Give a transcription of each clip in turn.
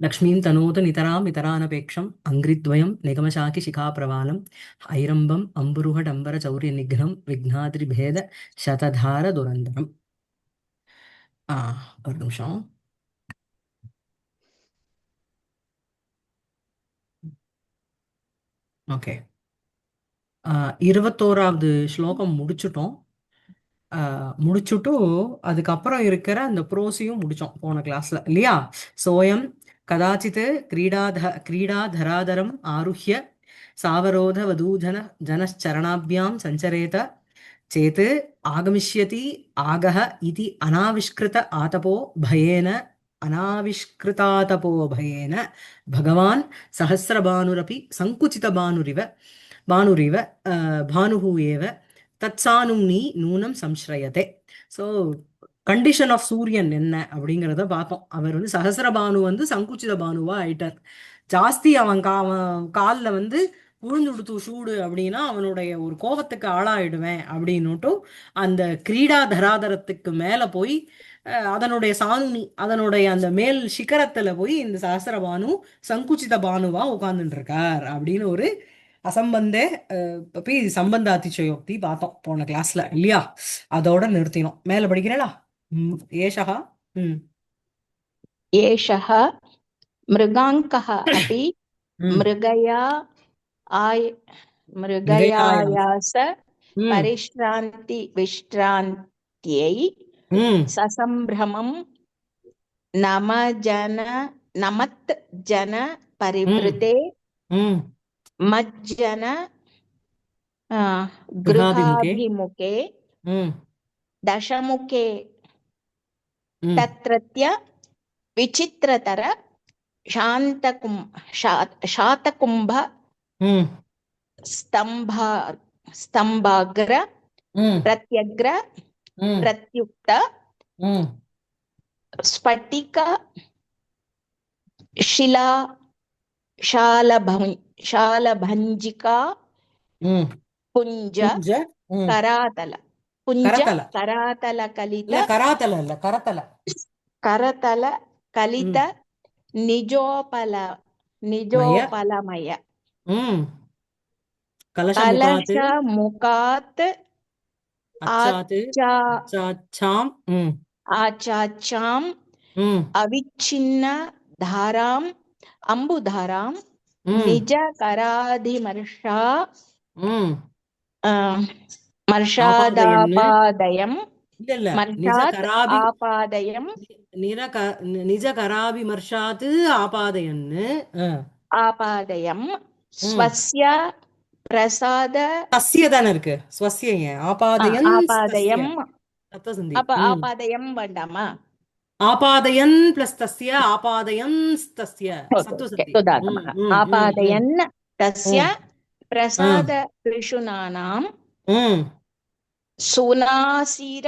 लक्ष्मीं तनोतु नितराम् इतरानपेक्षम् अङ्घ्रिद्वयं निगमशाखिशिखाप्रवालम् ऐरम्बम् अम्बुरुहडम्बरचौर्यनिघ्नं विघ्नाद्रिभेद शतधारदुरन्दरम्. ஒரு நிமிஷம். ஓகே, 21வது ஸ்லோகம் முடிச்சுட்டோம். முடிச்சுட்டு அதுக்கப்புறம் இருக்கிற அந்த ப்ரோஸையும் முடிச்சோம் போன கிளாஸ்ல இல்லையா? சோயம் கதாச்சித் கிரீடாதராதரம் ஆருஹ்ய சாவரோத வதூஜன ஜனச்சரணாபியாம் சஞ்சரேத சேத் ஆகமிஷ்யதி ஆகஹ இதி அனாவிஷ்கிருதாதபோ பயேன பகவான் சஹஸ்ரபானுரபி பானுரிவ பானுஹு ஏவ தத்சானும் நீ நூனம் சம்ஸ்ரயதே. ஸோ கண்டிஷன் ஆஃப் சூரியன் என்ன அப்படிங்கிறத பார்த்தோம். அவர் வந்து சஹஸ்ரபானு வந்து சங்குச்சித பானுவா ஆயிட்டார். ஜாஸ்தி அவன் காலில் வந்து விழுந்துடுத்து சூடு அப்படின்னா அவனுடைய ஒரு கோபத்துக்கு ஆளாயிடுவேன் அப்படின்னுட்டும் அந்த கிரீடா தராதரத்துக்கு மேல போய் அதனுடைய சாணுனி அதனுடைய அந்த மேல் சிகரத்துல போய் இந்த சஹஸ்ரபானு சங்குச்சித பானுவா உட்கார்ந்துட்டு இருக்கார் அப்படின்னு ஒரு அசம்பந்தே போய் சம்பந்த அதிசயோக்தி பார்த்தோம் போன கிளாஸ்ல இல்லையா? அதோட நிறுத்தினோம். மேல படிக்கிறேளா? ஏஷா ஏஷः மிருகாங்கः अपि मृगयायास परिश्रान्ति विश्रान्त्यै ससम्भ्रमं नमत् जन परिवृते मज्जन गृहाभिमुखे दशमुखे तत्रत्य विचित्रतर शातकुम्भ स्तंभाग्र प्रत्यग्र प्रत्युक्त स्फटिक शिला शालभंजिका पुंज करातल करतल कलित निजोपलमय कलशमुखात् आचाचाम् अविच्छिन्न धाराम् अम्बुधाराम् निज कराधिमर्षा मर्षादापादयम् நிஜ கராபிமர்ஷாத் ஆபாதயம் ஸ்வஸ்ய பிரசாத தஸ்ய தான இருக்கு. ஸ்வஸ்ய ஆபாதயம் அப்ப ஆபாதயம் வேண்டாமா? ஆபாதயன் பிளஸ் தஸ்ய ஆபாதயம் தஸ்ய ஆபாதயன் தஸ்ய பிரசாத ரிஷுனானாம் சுனாசிர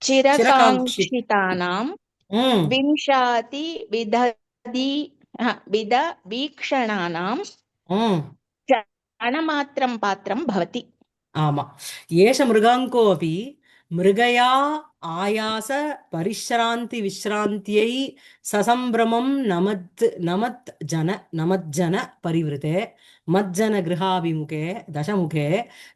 चिरकांक्षितानां विंशाति विध वीक्षणानां क्षणमात्रं पात्रं भवति. आमा एष मृगाङ्को अपि मृगया आयास परिश्रान्ति विश्रान्त्यै ससम्भ्रमं नमज्जन परिवृते मज्जन गृहाभिमुखे दशमुखे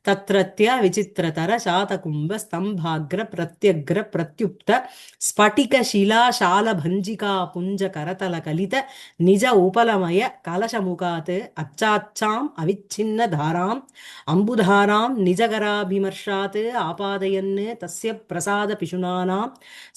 तत्रत्य विचित्रतर शातकुम्भ स्तंभाग्र प्रत्यग्र प्रत्युक्त स्फटिक शिला शालभंजिका पुंज करतल कलित निज उपलमय कलशमुखात् अच्छाच्चाम् अविच्छिन्न धाराम् अम्बुधारां निजगराभिमर्शात् आपादयन् तस्य प्रसाद पिशुनानां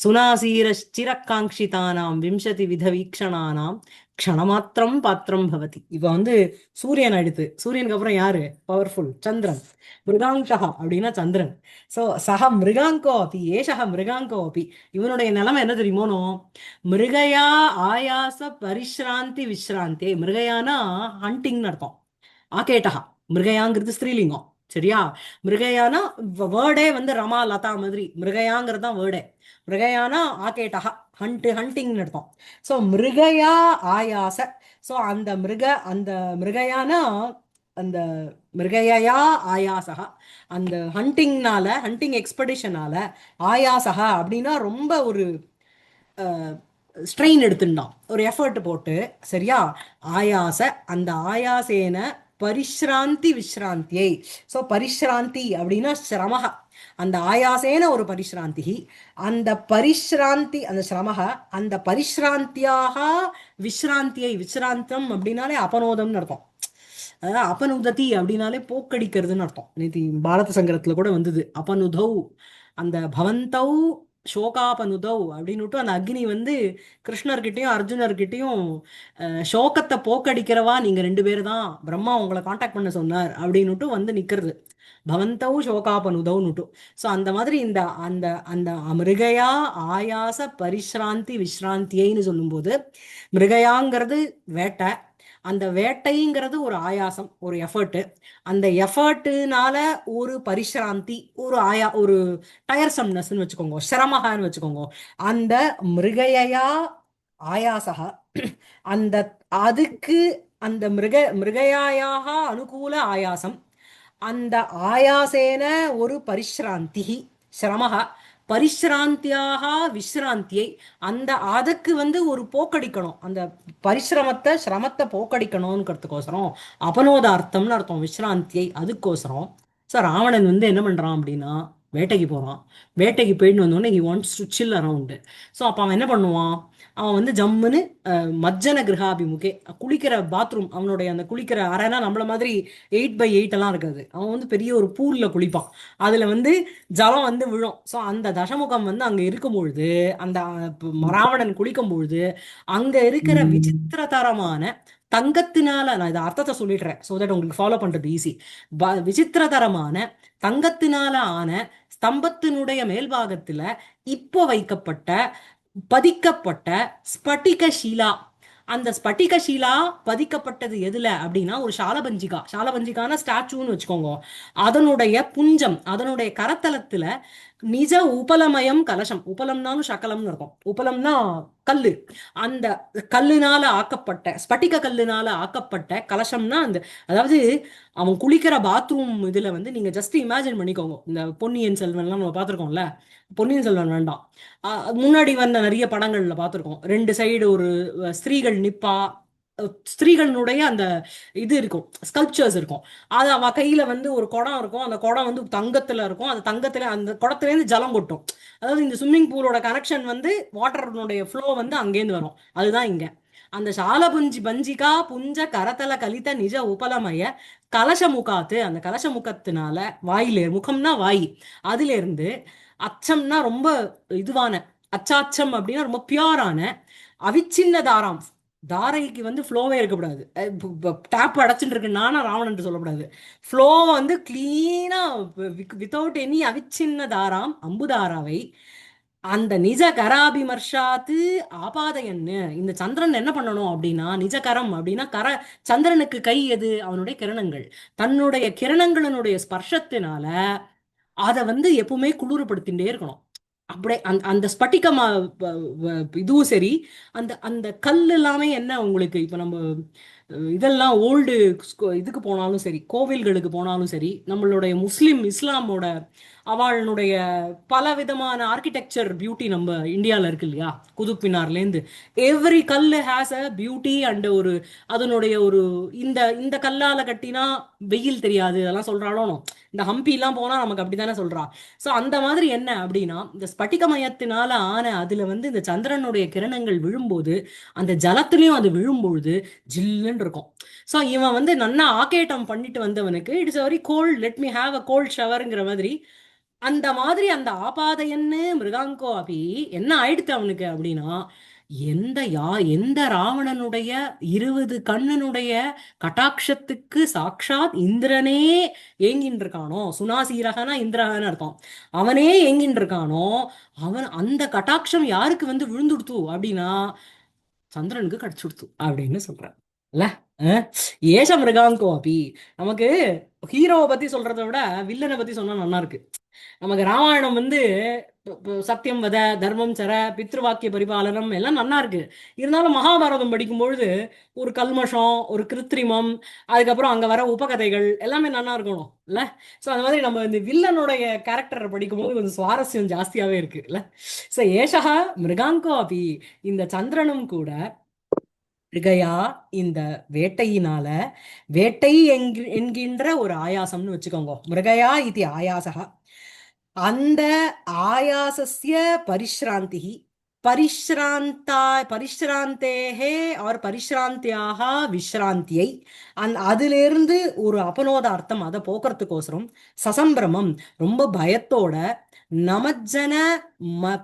सुनासीरश्चिरकाङ्क्षितानां विंशतिविधवीक्षणानां க்ஷணமாத்திரம் பாத்திரம் பவதி. இப்போ வந்து சூரியன் அடுத்து, சூரியனுக்கு அப்புறம் யாரு பவர்ஃபுல்? சந்திரன். மிருகாங்கா அப்படின்னா சந்திரன். ஸோ சக மிருகாங்கோ அப்பி ஏஷக மிருகாங்கோ அப்பி இவனுடைய நிலைமை என்ன தெரியுமோனோ? மிருகயா ஆயாச பரிஷ்ராந்தி விஸ்ராந்தி. மிருகயானா ஹண்டிங்னு அர்த்தம். ஆகேட்டகா மிருகயாங்கிறது ஸ்திரீலிங்கம். சரியா? மிருகயானா வேர்டே வந்து ரமா லதா மாதிரி மிருகயாங்கிறது தான் வேர்டே. மிருகயானா ஆகேட்டகா ஹண்டிங்னு அர்த்தம். ஸோ மிருகயா ஆயாச. ஸோ அந்த மிருகயானா அந்த மிருகயா ஆயாசகா அந்த ஹண்டிங் எக்ஸ்பெடிஷனால ஆயாசகா அப்படின்னா ரொம்ப ஒரு ஸ்ட்ரெயின் எடுத்துட்டான், ஒரு எஃபர்ட் போட்டு. சரியா? ஆயாச, அந்த ஆயாசேன பரிஷ்ராந்தி விஸ்ராந்தியை. ஸோ பரிஷ்ராந்தி அப்படின்னா சிரமஹ, அந்த ஆயாசேன ஒரு பரிஷ்ராந்தி, அந்த பரிஷ்ராந்தி அந்த சிரமஹ, அந்த பரிஷ்ராந்தியாக விஸ்ராந்தியை, விஸ்ராந்தம் அப்படின்னாலே அபனோதம்னு அர்த்தம். அதாவது அபனுததி அப்படின்னாலே போக்கடிக்கிறதுன்னு அர்த்தம். நேத்தி பாரத சங்கரத்துல கூட வந்தது அபனுதௌ, அந்த பவந்தௌ சோகாபனுதௌ அப்படின்னுட்டு அந்த அக்னி வந்து கிருஷ்ணர்கிட்டயும் அர்ஜுனர்கிட்டயும் சோகத்தை போக்கடிக்கிறவா நீங்க ரெண்டு பேர் தான், பிரம்மா உங்களை காண்டாக்ட் பண்ண சொன்னார் அப்படின்னுட்டு வந்து நிக்கிறது. பவந்தௌ சோகாபனுதௌன்னுட்டு. ஸோ அந்த மாதிரி இந்த அந்த அந்த மிருகயா ஆயாச பரிஷ்ராந்தி விஸ்ராந்தியைன்னு சொல்லும்போது, மிருகயாங்கிறது வேட்டை, அந்த வேட்டைங்கிறது ஒரு ஆயாசம், ஒரு எஃபர்ட், அந்த எஃபர்ட்டுனால ஒரு பரிஷ்ராந்தி, ஒரு டயர்சம்னஸ்ன்னு வச்சுக்கோங்க, சிரமகான்னு வச்சுக்கோங்க. அந்த மிருகயா ஆயாசகா, அந்த அதுக்கு அந்த மிருகயாயாக அனுகூல ஆயாசம், அந்த ஆயாசேன ஒரு பரிஷ்ராந்தி சிரமஹ, பரிஷ்ராந்தியாக விஸ்ராந்தியை, அந்த அதுக்கு வந்து ஒரு போக்கடிக்கணும், அந்த பரிசிரமத்தை சிரமத்தை போக்கடிக்கணும்ங்கிறதுக்கோசரம் அபனோதார்த்தம்னு அர்த்தம் விஸ்ராந்தியை, அதுக்கோசரம். ஸோ ராவணன் வந்து என்ன பண்றான் அப்படின்னா வேட்டைக்கு போறான். வேட்டைக்கு போயிட்டு வந்தோடனே he wants to chill around. So அப்போ அவன் என்ன பண்ணுவான், அவன் வந்து ஜம்முன்னு மஜ்ஜன கிரகாபிமுகே, குளிக்கிற பாத்ரூம், அவனுடைய அந்த குளிக்கிற அறைனா நம்மள மாதிரி 8x8 எல்லாம் இருக்காது, அவன் வந்து பெரிய ஒரு பூல்ல குளிப்பான். அதுல வந்து ஜலம் வந்து விழும். ஸோ அந்த தசமுகம் வந்து அங்க இருக்கும் பொழுது, அந்த ராவணன் குளிக்கும் பொழுது அங்க இருக்கிற விசித்திரதரமான தங்கத்தினால, நான் இதை அர்த்தத்தை சொல்லிடுறேன் சோ தட் உங்களுக்கு ஃபாலோ பண்றது ஈஸி. விசித்திரதரமான தங்கத்தினால ஆன ஸ்தம்பத்தினுடைய மேல்பாகத்துல இப்போ வைக்கப்பட்ட பதிக்கப்பட்ட ஸ்பட்டிக ஷீலா, அந்த ஸ்பட்டிக ஷீலா பதிக்கப்பட்டது எதுல அப்படின்னா ஒரு ஷாலபஞ்சிகா, ஷாலபஞ்சிகான ஸ்டாச்சுன்னு வச்சுக்கோங்க, அதனுடைய புஞ்சம், அதனுடைய கரத்தலத்துல நிஜ உபலமயம் கலசம், உபலம்னாலும் சகலம்னு இருக்கும், உபலம்னா கல்லு, அந்த கல்லுனால ஆக்கப்பட்ட, ஸ்பட்டிக கல்லுனால ஆக்கப்பட்ட கலசம்னா அந்த, அதாவது அவன் குளிக்கிற பாத்ரூம் இதுல வந்து நீங்க ஜஸ்ட் இமேஜின் பண்ணிக்கோங்க, இந்த பொன்னியின் செல்வன்லாம் நம்ம பார்த்துருக்கோம்ல, பொன்னியின் செல்வன் வேண்டாம், முன்னாடி வந்த நிறைய படங்கள்ல பார்த்துருக்கோம், ரெண்டு சைடு ஒரு ஸ்திரீகள் நிப்பா, ஸ்திரீகளுடைய அந்த இது இருக்கும், ஸ்கல்ப்சர்ஸ் இருக்கும், அது அவ கையில வந்து ஒரு குடம் இருக்கும், அந்த குடம் வந்து தங்கத்துல இருக்கும், அந்த தங்கத்துல அந்த குடத்துல இருந்து ஜலம் கொட்டும். அதாவது இந்த ஸ்விம்மிங் பூலோட கனெக்ஷன் வந்து வாட்டருடைய ஃப்ளோ வந்து அங்கேருந்து வரும், அதுதான் இங்க. அந்த பஞ்சிகா புஞ்ச கரத்தல கலித நிஜ உபலமய கலச முகாத்து, அந்த கலச முகத்தினால வாயிலே, முகம்னா வாய், அதுல இருந்து அச்சம்னா ரொம்ப இதுவான, அச்சாச்சம் அப்படின்னா ரொம்ப பியூரான, அவிச்சின்ன தாராம், தாரைக்கு வந்து ஃப்ளோவே இருக்கக்கூடாது, டேப் அடைச்சுட்டு இருக்கு நானா ராவணன் சொல்லக்கூடாது, ஃப்ளோ வந்து கிளீனா வித்தவுட் எனி அவிச்சின்ன தாராம் அம்புதாராவை, அந்த நிஜ கராபிமர்ஷாத்து ஆபாதையன்னு, இந்த சந்திரன் என்ன பண்ணணும் அப்படின்னா, நிஜ கரம் அப்படின்னா சந்திரனுக்கு கை எது, அவனுடைய கிரணங்கள், தன்னுடைய கிரணங்களினுடைய ஸ்பர்ஷத்தினால அதை வந்து எப்பவுமே குளிர்படுத்திகிட்டே இருக்கணும். அப்படியே அந்த அந்த ஸ்பட்டிகமா இதுவும் சரி, அந்த அந்த கல் எல்லாமே என்ன உங்களுக்கு இப்ப நம்ம இதெல்லாம் ஓல்டு இதுக்கு போனாலும் சரி, கோவில்களுக்கு போனாலும் சரி, நம்மளுடைய முஸ்லிம் இஸ்லாமோட அவளுடைய பல விதமான ஆர்கிடெக்சர் பியூட்டி நம்ம இந்தியாவில் இருக்கு இல்லையா, குதுப் மினார்லேருந்து எவ்ரி கல் ஹேஸ் அ பியூட்டி அண்ட் ஒரு அதனுடைய ஒரு இந்த இந்த கல்லால கட்டினா வெயில் தெரியாது அதெல்லாம் சொல்றாலும், இந்த ஹம்பிலாம் போனா நமக்கு அப்படித்தானே சொல்றா. ஸோ அந்த மாதிரி என்ன அப்படின்னா, இந்த ஸ்பட்டிகமயத்தினால ஆன அதுல வந்து இந்த சந்திரனுடைய கிரணங்கள் விழும்போது அந்த ஜலத்திலையும் அது விழும்பொழுது ஜில்லுன்னு இருக்கும். ஸோ இவன் வந்து நன்னா ஆக்கேட்டம் பண்ணிட்டு வந்தவனுக்கு it's very cold, let me have a cold ஷவருங்கிற மாதிரி, அந்த மாதிரி அந்த ஆபாதையன்னு மிருகாங்கோ அபி என்ன ஆயிடுத்து அவனுக்கு அப்படின்னா, எந்த ராவணனுடைய 20 கண்ணனுடைய கட்டாட்சத்துக்கு சாட்சாத் இந்திரனே ஏங்கின்னு இருக்கானோ, சுனாசீரகனா இந்திரகன்னு அர்த்தம், அவனே ஏங்கின்னு இருக்கானோ, அவன் அந்த கட்டாட்சம் யாருக்கு வந்து விழுந்துடுத்து அப்படின்னா சந்திரனுக்கு கிடைச்சுடுத்து அப்படின்னு சொல்றான் இல்ல. ஏஷ மிருகாங்கோ அபி, நமக்கு ஹீரோவை பத்தி சொல்றதை விட வில்லனை பத்தி சொன்னா நல்லா இருக்கு. நமக்கு ராமாயணம் வந்து சத்தியம் வத, தர்மம் சர, பித்ருவாக்கிய பரிபாலனம் எல்லாம் நல்லா இருக்கு. இருந்தாலும் மகாபாரதம் படிக்கும் பொழுது ஒரு கல்மஷம், ஒரு கிருத்திரிமம், அதுக்கப்புறம் அங்க வர உபகதைகள் எல்லாமே நல்லா இருக்கணும் இல்ல. ஸோ அந்த மாதிரி நம்ம இந்த வில்லனுடைய கேரக்டரை படிக்கும்போது கொஞ்சம் சுவாரஸ்யம் ஜாஸ்தியாவே இருக்கு இல்ல. ஸோ ஏஷா மிருகாங்கோ அபி, இந்த சந்திரனும் கூட மிருகயா, இந்த வேட்டையினால, வேட்டை என்கின்ற ஒரு ஆயாசம்னு வச்சுக்கோங்க. மிருகயா இது ஆயாசா, அந்த ஆயாசஸ்ய பரிஷ்ராந்தி, பரிஷ்ராந்தா பரிஷ்ராந்தேஹே ஆர் பரிஷ்ராந்தியாக விஷ்ராந்தியை, அதிலிருந்து ஒரு அபனோதார்த்தம் அதை போக்குறதுக்கோசரம் சசம்பிரமம் ரொம்ப பயத்தோட நமஜ்ஜன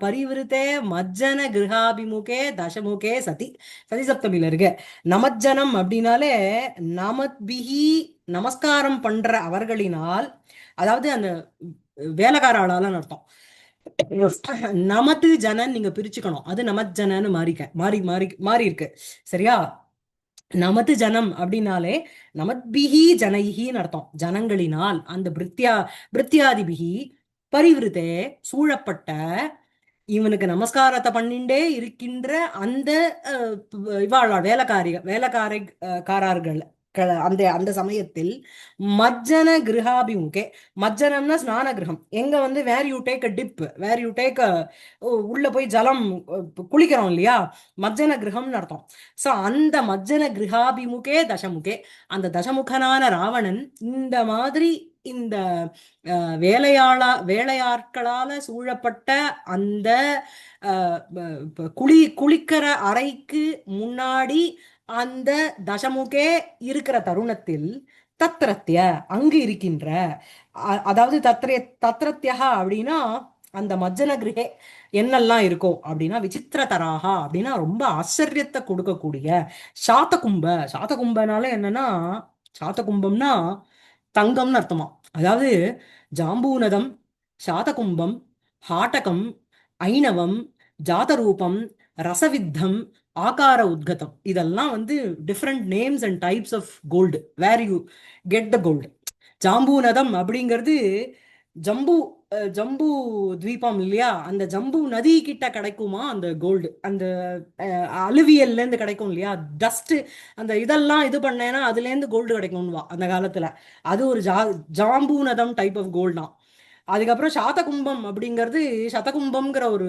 பரிவிருத்தே மஜ்ஜன கிரகாபிமுகே தசமுகே சதி, சதி சப்தமில இருக்கு. நமஜ்ஜனம் அப்படின்னாலே நமத்பிஹி, நமஸ்காரம் பண்ற அவர்களினால், அதாவது அந்த வேலைக்காராளான்னு அர்த்தம். நமது ஜனன் நீங்க பிரிச்சுக்கணும், அது நமஜனன்னு மாறி மாறி மாறி இருக்கு. சரியா? நமது ஜனம் அப்படின்னாலே நமத்பிஹி ஜனைஹின்னு அர்த்தம். ஜனங்களினால், அந்த பிருத்தியாதிபிகி பரிவிருத்தே சூழப்பட்ட, இவனுக்கு நமஸ்காரத்தை பண்ணிண்டே இருக்கின்ற அந்த இவாளா வேலைக்காரர்கள் அந்த அந்த சமயத்தில் மஜ்ஜன கிரகாபிமுகே, மஜ்ஜனம்னா ஸ்நான கிரகம், எங்க வந்து where you take a dip, where you take a, உள்ள போய் ஜலம் குளிக்கிறோம் இல்லையா, மஜ்ஜன கிரகம்னு அர்த்தம். சோ அந்த மஜ்ஜன கிரகாபிமுகே தசமுகே, அந்த தசமுகனான ராவணன் இந்த மாதிரி இந்த வேலையாட்களால சூழப்பட்ட அந்த குளிக்கிற அறைக்கு முன்னாடி அந்த தசமுகே இருக்கிற தருணத்தில் தத்ரத்ய, அங்கு இருக்கின்ற, அதாவது தத்ரத்யா அப்படின்னா அந்த மஜ்ஜன கிரகே என்னெல்லாம் இருக்கோ அப்படின்னா விசித்திரதராகா அப்படின்னா ரொம்ப ஆச்சரியத்தை கொடுக்கக்கூடிய சாத்தகும்ப. சாத்தகும்பனால என்னன்னா, சாத்தகும்பம்னா தங்கம்னு அர்த்தமா. அதாவது ஜாம்பூனதம், சாதகும்பம், ஹாட்டகம், ஐணவம், ஜாதரூபம், ரசவித்தம், ஆகார உத்கதம், இதெல்லாம் வந்து different names and types of gold, where you get the gold. ஜாம்பூநதம் அப்படிங்கிறது ஜம்பு ஜம்பு தீபம் இல்லையா, அந்த ஜம்பு நதி கிட்ட கிடைக்குமா அந்த கோல்டு, அந்த அலுவியல்ல இருந்து கிடைக்கும் இல்லையா, டஸ்ட், அந்த இதெல்லாம் இது பண்ணேன்னா அதுல இருந்து கோல்டு கிடைக்கும்வா அந்த காலத்துல. அது ஒரு ஜாம்பூநதம் டைப் ஆஃப் கோல்டு தான். அதுக்கப்புறம் சாத்தகும்பம் அப்படிங்கிறது சதகும்பம்ங்கிற ஒரு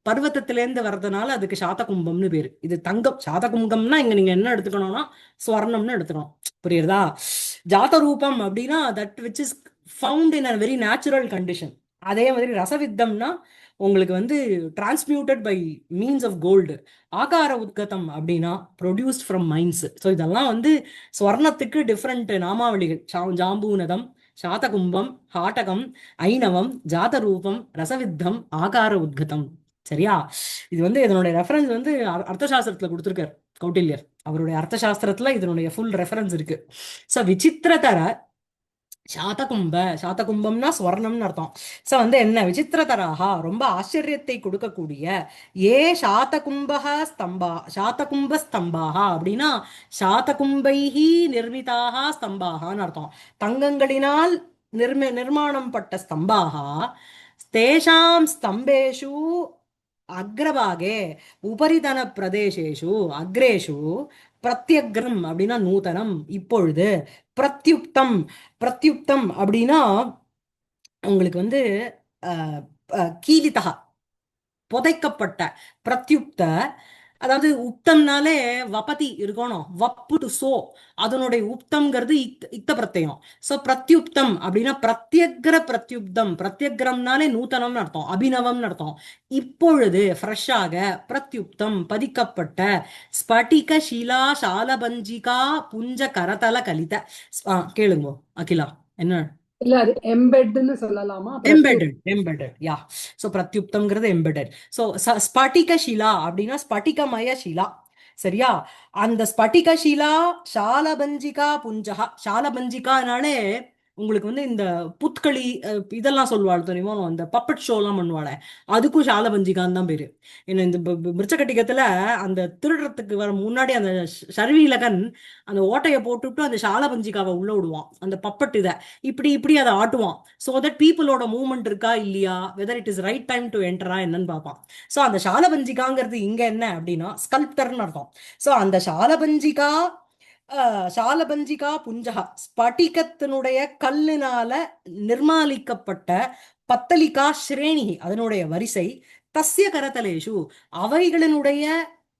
பர்வத்தத்திலேருந்து வர்றதுனால அதுக்கு சாத்தகும்பம்னு பேரு. இது தங்கம். சாத்தகும்பம்னா இங்க நீங்க என்ன எடுத்துக்கணும்னா ஸ்வர்ணம்னு எடுத்துக்கணும். புரியுறதா? ஜாதரூபம் அப்படின்னா that which is found in a very natural condition. அதே மாதிரி ரசவித்தம்னா உங்களுக்கு வந்து transmuted by means of gold. ஆகார உத்கதம் அப்படின்னா ப்ரொடியூஸ்ட் ஃப்ரம் மைன்ஸ். ஸோ இதெல்லாம் வந்து ஸ்வர்ணத்துக்கு டிஃப்ரெண்ட் நாமாவளிகள். ஜாம்பூனதம், சாதகும்பம், ஹாட்டகம், ஐணவம், ஜாதரூபம், ரசவித்தம், ஆகார உத்கதம். சரியா? இது வந்து இதனுடைய ரெஃபரன்ஸ் வந்து அர்த்தசாஸ்திரத்துல கொடுத்துருக்காரு கௌட்டில்யர். அவருடைய அர்த்தசாஸ்திரத்துல இதனுடைய ஃபுல் ரெஃபரன்ஸ் இருக்கு. ஸோ விசித்திரதர சாதகும்ப, சாதகும்பம்னா ஸ்வர்ணம்னு அர்த்தம். சோ வந்து என்ன விசித்திரதராக, ரொம்ப ஆச்சரியத்தை கொடுக்கக்கூடிய, ஏ சாதகும்பக ஸ்தம்பா, சாதகும்ப ஸ்தம்பாக அப்படின்னா சாதகும்பைஹி நிர்மிதாக ஸ்தம்பாகன்னு அர்த்தம். தங்கங்களினால் நிர்மாணம் பட்ட ஸ்தம்பாக, தேஷாம் ஸ்தம்பேஷு அக்ரபாகே உபரிதன பிரதேசேஷு அக்ரேஷு பிரத்யக்ரம் அப்படின்னா நூதனம், இப்பொழுது, பிரத்யுக்தம், பிரத்யுக்தம் அப்படின்னா உங்களுக்கு வந்து கீலிதா, புதைக்கப்பட்ட, பிரத்யுக்த, அதாவது உக்தம்னாலே வபதி இருக்கணும், வப்பு டு சோ, அதனுடைய உக்தம்ங்கிறது இத்த பிரத்யம். சோ பிரத்யுக்தம் அப்படின்னா பிரத்யக்ர பிரத்யுக்தம், பிரத்யக்ரம்னாலே நூத்தனம்னு அர்த்தம், அபிநவம்னு அர்த்தம். இப்பொழுது ஃப்ரெஷ்ஷாக, பிரத்யுக்தம் பதிக்கப்பட்ட, ஸ்பட்டிக ஷிலா சாலபஞ்சிகா புஞ்ச கரதல கலித. கேளுங்கோ அகிலா, என்ன? இல்ல அது எம்பெட்னு சொல்லலாமா? Embedded yeah. சோ பிரத்யுப்தம்ங்கிறது எம்பெடட். சோ ஸ்பட்டிக ஷிலா அப்படின்னா ஸ்பட்டிகமய ஷிலா. சரியா? அந்த ஸ்பட்டிக ஷிலா ஷாலபஞ்சிகா புஞ்சகா, ஷாலபஞ்சிகானாலே உங்களுக்கு வந்து இந்த புத்களி இதெல்லாம் சொல்லுவாள் தெரியுமோ, அந்த பப்பட் ஷோலாம் பண்ணுவாளே, அதுக்கும் ஷாலபஞ்சிகான்னு தான் பேரு. ஏன்னா இந்த மிருச்சகட்டிகத்துல அந்த திருடுறதுக்கு வர முன்னாடி அந்த சர்வீலகன் அந்த ஓட்டைய போட்டுவிட்டு அந்த ஷாலபஞ்சிகாவை உள்ள விடுவான், அந்த பப்பட் இதை இப்படி இப்படி அதை ஆட்டுவான். ஸோ தட் பீப்புளோட மூவ்மெண்ட் இருக்கா இல்லையா, whether it is right time to என்டரா என்னன்னு பார்ப்பான். ஸோ அந்த ஷாலபஞ்சிகாங்கிறது இங்க என்ன அப்படின்னா ஸ்கல்ப்டர்னு அர்த்தம். ஸோ அந்த ஷாலபஞ்சிகா ஷாலபஞ்சிகா புஞ்சகா ஸ்படிகத்தினுடைய கல்லினால நிர்மாலிக்கப்பட்ட பத்தலிகா ஸ்ரேணி அதனுடைய வரிசை தஸ்ய கரதலேஷு அவைகளினுடைய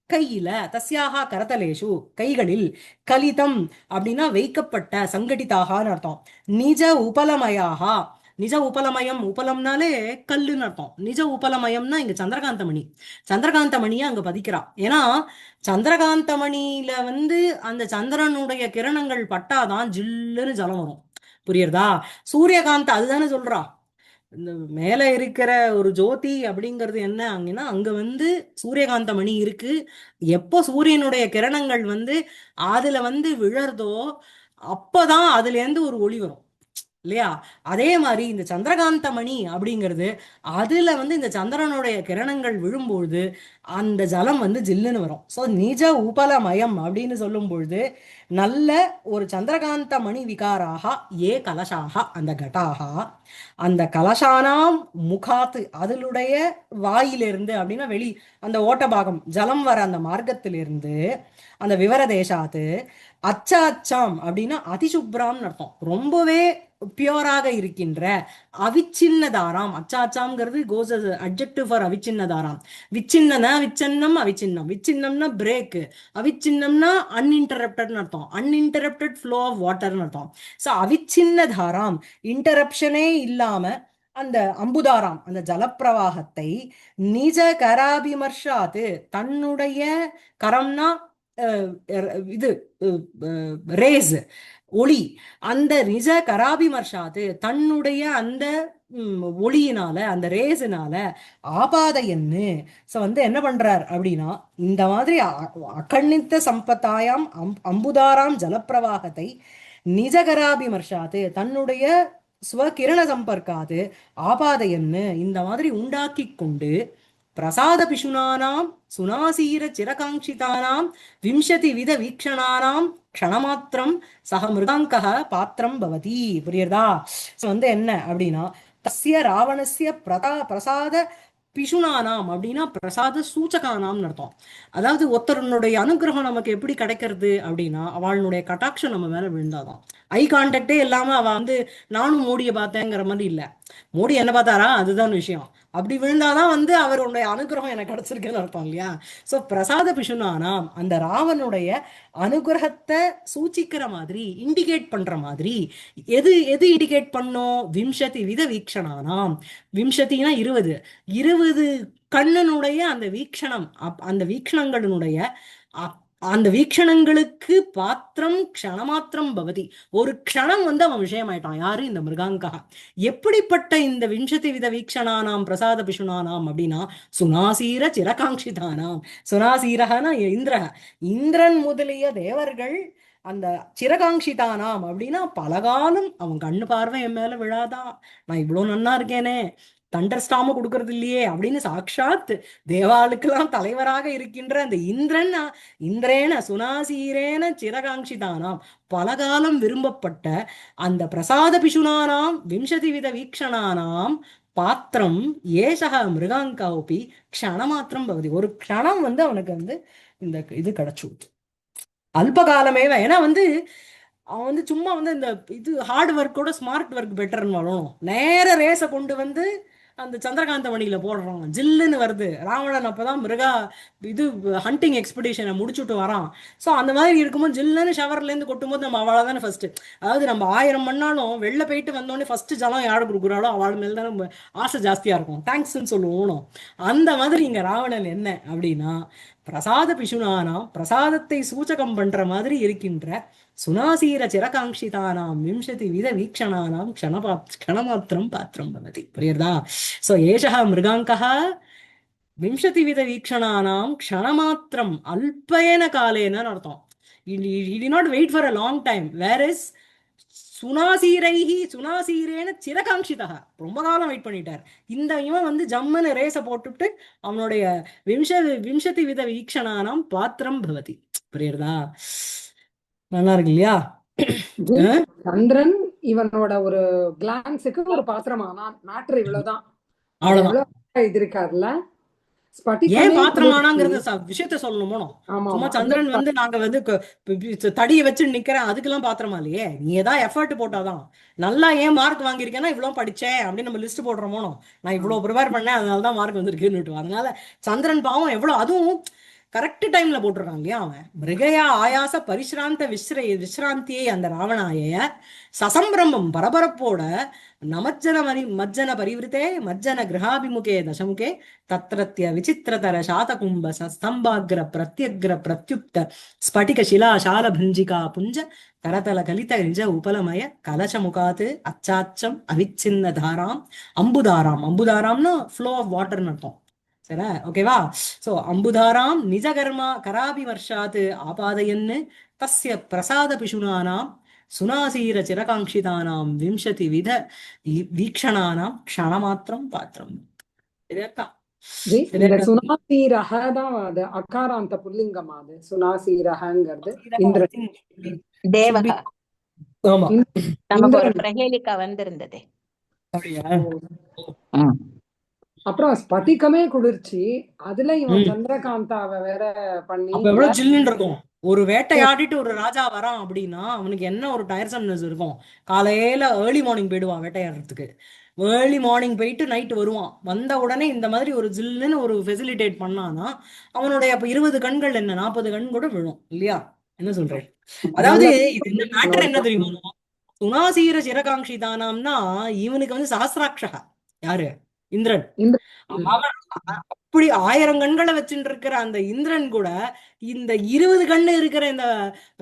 கையில தஸ்யாக கரதலேஷு கைகளில் கலிதம் அப்படின்னா வைக்கப்பட்ட சங்கடிதாகான்னு அர்த்தம். நிஜ உபலமயாகா நிஜ உபலமயம் உபலம்னாலே கல்லுன்னு அர்த்தம். நிஜ உபலமயம்னா இங்க சந்திரகாந்தமணி, சந்திரகாந்தமணியை அங்க பதிக்கிறா. ஏன்னா சந்திரகாந்தமணியில வந்து அந்த சந்திரனுடைய கிரணங்கள் பட்டாதான் ஜில்லுன்னு ஜலம் வரும். புரியுறதா? சூரியகாந்த அதுதானே சொல்றா. இந்த மேல இருக்கிற ஒரு ஜோதி அப்படிங்கிறது என்ன அங்கன்னா அங்க வந்து சூரியகாந்த மணி இருக்கு. எப்போ சூரியனுடைய கிரணங்கள் வந்து அதுல வந்து விழறதோ அப்பதான் அதுல இருந்து ஒரு ஒளி வரும் இல்லையா? அதே மாதிரி இந்த சந்திரகாந்த மணி அப்படிங்கிறது அதுல வந்து இந்த சந்திரனுடைய கிரணங்கள் விழும்பொழுது அந்த ஜலம் வந்து ஜில்லுன்னு வரும். ஸோ நிஜ உபலமயம் அப்படின்னு சொல்லும் பொழுது நல்ல ஒரு சந்திரகாந்த மணி விகாராக ஏ கலசாக அந்த கட்டாக அந்த கலசானாம் முகாத்து அதனுடைய வாயிலிருந்து அப்படின்னா வெளி அந்த ஓட்டபாகம் ஜலம் வர அந்த மார்க்கத்திலிருந்து அந்த விவர தேசாத்து அச்சா அச்சாம் அப்படின்னா அதிசுப்ராம்னு அர்த்தம். ரொம்பவே பியூராக இருக்கின்ற அவிச்சின்னதாராம். அச்சாச்சாம்ங்கிறது கோஸ் அட்ஜெக்டிவ் ஃபார் அவிச்சின்னதாராம். விச்சின்னனா விச்சன்னம் அவிச்சின்னம், விச்சின்னம்னா பிரேக், அவிச்சின்னம்னா அன்இன்டரப்டட்னு அர்த்தம். அன்இன்டரப்டட் ஃப்ளோ ஆஃப் வாட்டர்னு அர்த்தம். ஸோ அவிச்சின்னதாராம் இன்டரப்ஷனே இல்லாம அந்த அம்புதாராம் அந்த ஜலப்பிரவாகத்தை நிஜ கராபிமர்ஷாத்து தன்னுடைய கரம்னா இது ரேஸ் ஒளி அந்த நிஜ கராபிமர்ஷாத்து தன்னுடைய அந்த ஒளியினால அந்த ரேஸினால ஆபாதையன்னு. ஸோ வந்து என்ன பண்றார் அப்படின்னா இந்த மாதிரி அகண்ணித்த சம்பத்தாயாம் அம்புதாராம் ஜலப்பிரவாகத்தை நிஜகராபிமர்ஷாத்து தன்னுடைய ஸ்வகிரண சம்பர்க்காது ஆபாதையன்னு இந்த மாதிரி உண்டாக்கி கொண்டு பிரசாத பிஷுனானாம் சுனாசீர சிரகாங்கிதானாம் விம்சதி வித வீக்ஷணானாம் க்ஷணமாத்திரம் சக மிருகாங்கக பாத்திரம் பவதி. புரியுறதா? ஸோ வந்து என்ன அப்படின்னா தஸ்ய ராவணஸ்ய பிரசாத பிஷுனானாம் அப்படின்னா பிரசாத சூச்சகானாம்னு அர்த்தம். அதாவது ஒருத்தருனுடைய அனுகிரகம் நமக்கு எப்படி கிடைக்கிறது அப்படின்னா அவளுடைய கட்டாட்சம் நம்ம மேல விழுந்தாதான். ஐ கான்டாக்டே இல்லாம அவ வந்து நானும் மோடியை பார்த்தேங்கிற மாதிரி இல்லை, மோடி என்ன பார்த்தாரா அதுதான் விஷயம். அப்படி விழுந்தாதான் வந்து அவருடைய அனுகிரகம் எனக்கு கிடைச்சிருக்குன்னு அர்த்தம் இல்லையா? ஸோ பிரசாத பிஷுனானாம் அந்த ராவனுடைய அனுகிரகத்தை சூச்சிக்கிற மாதிரி இண்டிகேட் பண்ற மாதிரி எது எது இண்டிகேட் பண்ணோம்? விம்சதி வித வீக்ஷணானாம். விம்சத்தினா 20 கண்ணனுடைய அந்த வீக்ஷணம் அந்த வீக்ஷணங்களினுடைய அந்த வீக்ஷணங்களுக்கு பாத்திரம் க்ஷணமாத்திரம் பவதி. ஒரு க்ஷணம் வந்து அவன் விஷயமாயிட்டான். யாரு? இந்த மிருகாங்கா. எப்படிப்பட்ட இந்த விம்சதி வித வீக்ஷணானாம் பிரசாத பிஷுனானாம் அப்படின்னா சுனாசீர சிரகாங்கிதானாம். சுனாசீரகனா இந்திரக, இந்திரன் முதலிய தேவர்கள் அந்த சிரகாங்கிதானாம் அப்படின்னா பலகாலம் அவன் கண்ணு பார்வை என் மேல விழாதா, நான் இவ்வளவு நன்னா இருக்கேனே, தண்டர் ஸ்டாம கொடுக்கறது இல்லையே அப்படின்னு சாட்சாத் தேவாளுக்கெல்லாம் தலைவராக இருக்கின்ற அந்த இந்திரேன சுனாசீரேன சிரகாங்கிதானாம் பலகாலம் விரும்பப்பட்ட அந்த பிரசாத பிஷுனானாம் விம்சதி வித வீக்ஷணானாம் பாத்திரம் ஏஷக மிருகாங்கோபி க்ஷணமாத்திரம் பகுதி. ஒரு க்ஷணம் வந்து அவனுக்கு வந்து இந்த இது கிடைச்சு அல்பகாலமே. ஏன்னா வந்து அவன் வந்து சும்மா வந்து இந்த இது ஹார்ட் ஒர்க்கோட ஸ்மார்ட் ஒர்க் பெட்டர்னு வரணும். நேர ரேஸை கொண்டு வந்து அந்த சந்திரகாந்த மணியில போடுறான், ஜில்லுன்னு வருது. ராவணன் அப்பதான் இது ஹண்டிங் எக்ஸ்பெடிஷனை முடிச்சுட்டு வரான். ஸோ அந்த மாதிரி இருக்கும்போது ஜில்லுன்னு ஷவர்லேருந்து கொட்டும்போது நம்ம அவளை தானே ஃபர்ஸ்ட், அதாவது நம்ம 1000 மண்ணாலும் வெளில போயிட்டு வந்தோடனே ஃபர்ஸ்ட் ஜலம் யாரு கொடுக்குறாளோ அவள் மேல தான் நம்ம ஆசை ஜாஸ்தியா இருக்கும், தேங்க்ஸ்ன்னு சொல்லுவோம். அந்த மாதிரி இங்க ராவணன் என்ன அப்படின்னா பிரசாத பிஷுனானாம் பிரசாதத்தை சூச்சகம் பண்ற மாதிரி இருக்கின்ற சுனாசீர சிரகாங்கிதானாம் விம்சதி வித வீக்ஷணானாம் க்ஷணமாத்திரம் பாத்திரம் பவதி. புரியுறதா? சோ ஏஷா மிருகாங்கः விம்சதி வித வீக்ஷணானாம் க்ஷணமாத்திரம் அல்பேன காலேன அர்த்தம். He did not wait for a long time. Whereas சுனாசீரைஹி சுனாசீரேன சிரகாங்ஷிதா, ரொம்ப காலம் வெயிட் பண்ணிட்டார். இவன் வந்து ஜம்முன்னு ரேஸ போட்டுட்டு அவனுடைய விம்சதி வித வீக்ஷணானாம் பாத்திரம் பவதி. புரியுறதா? நல்லா இருக்கு இல்லையா? சந்திரன் இவனோட ஒரு கிளான்ஸுக்கு ஒரு பாத்திரமா மேட்ரு இவ்வளவுதான். அவ்வளவுதான். எவ்வளவு இது இருக்காருல்ல, ஏன் ஸ்பட்டிகமே பாத்திரமானாங்கிறத விஷயத்த சொல்லணுமோ. ஆமா சும்மா ஆமா சந்திரன் வந்து நாங்க வந்து தடியை வச்சு நிக்கிறேன் அதுக்கெல்லாம் பாத்திரமா இல்லையே. நீ ஏதாவது எஃபர்ட் போட்டாதான். நல்லா ஏன் மார்க் வாங்கியிருக்கேன்னா இவ்வளவு படிச்சேன் அப்படின்னு நம்ம லிஸ்ட் போடுறோமோ. நான் இவ்வளவு ப்ரிப்பேர் பண்ணேன் அதனாலதான் மார்க் வந்திருக்குன்னு. அதனால சந்திரன் பாவம் எவ்வளவு, அதுவும் கரெக்ட் டைம்ல போட்டிருக்கான் இல்லையா. அவன் மிருகயா ஆயாச பரிசிராந்த விஸ்ராந்தியை அந்த ராவணாய சசம்பிரமம் பரபரப்போட மஜ்ஜன பரிவிருத்தே மஜ்ஜன கிரகாபிமுகே தசமுகே தத்ரத்ய விசித்திரதர சாதகும்ப ஸ்தம்பாகிர பிரத்யக்ர பிரத்யுக்த ஸ்படிக சிலா சால பஞ்சிகா புஞ்ச கரதல கலித நிஜ உபலமய கலசமுகாத்து அச்சாச்சம் அவிச்சின்ன தாராம் அம்புதாராம்னா ஃப்ளோ ஆஃப் வாட்டர்னு அர்த்தம். சரி, ஓகேவா? சோ அம்புதாராம் நிஜ கர்மா கராபி வர்ஷாத் ஆபாதயன்னு தஸ்ய பிரசாத பிஷுனானாம் சுனாசீர சிரகாங்ஷிதானாம் விம்சதி வித வீக்ஷணானாம் க்ஷணமாத்திரம் பாத்திரம். இதா இந்த சுனாசீரக தான் அது அகாராந்த புல்லிங்கமா. அது சுனாசீரகங்கிறது இந்திரன். தேவகா. ஆமா, நமக்கு ஒரு பிரஹேலிகா வந்திருந்தது. அப்புறம் ஸ்பட்டிகமே குளிர்ச்சி, அதுல இவன் சந்திரகாந்தாவை வேற பண்ணி அப்ப எவ்வளவு ஜில்லுன்னு இருக்கும். ஒரு வேட்டையாடிட்டு ஒரு ராஜா வரான் அப்படின்னா அவனுக்கு என்ன ஒரு டயர்சம்னஸ் இருக்கும். காலையில ஏர்லி மார்னிங் போயிடுவான் வேட்டையாடுறதுக்கு. ஏர்லி மார்னிங் போயிட்டு நைட் வருவான். வந்த உடனே இந்த மாதிரி ஒரு ஜில்லுன்னு ஒரு ஃபெசிலிட்டேட் பண்ணானா அவனுடைய அப்ப 20 கண்கள் என்ன 40 கண் கூட விழும் இல்லையா? என்ன சொல்றேன்? அதாவது இது இந்த மேட்டர் என்ன தெரியுமா, சுனாசீர சிரகாங்ஷி தானாம்னா இவனுக்கு வந்து சஹசிராட்சகா யாரு? இந்திரன். அப்படி 1000 கண்களை வச்சுட்டு இருக்கிற அந்த இந்திரன் கூட இந்த 20 கண்ணு இருக்கிற இந்த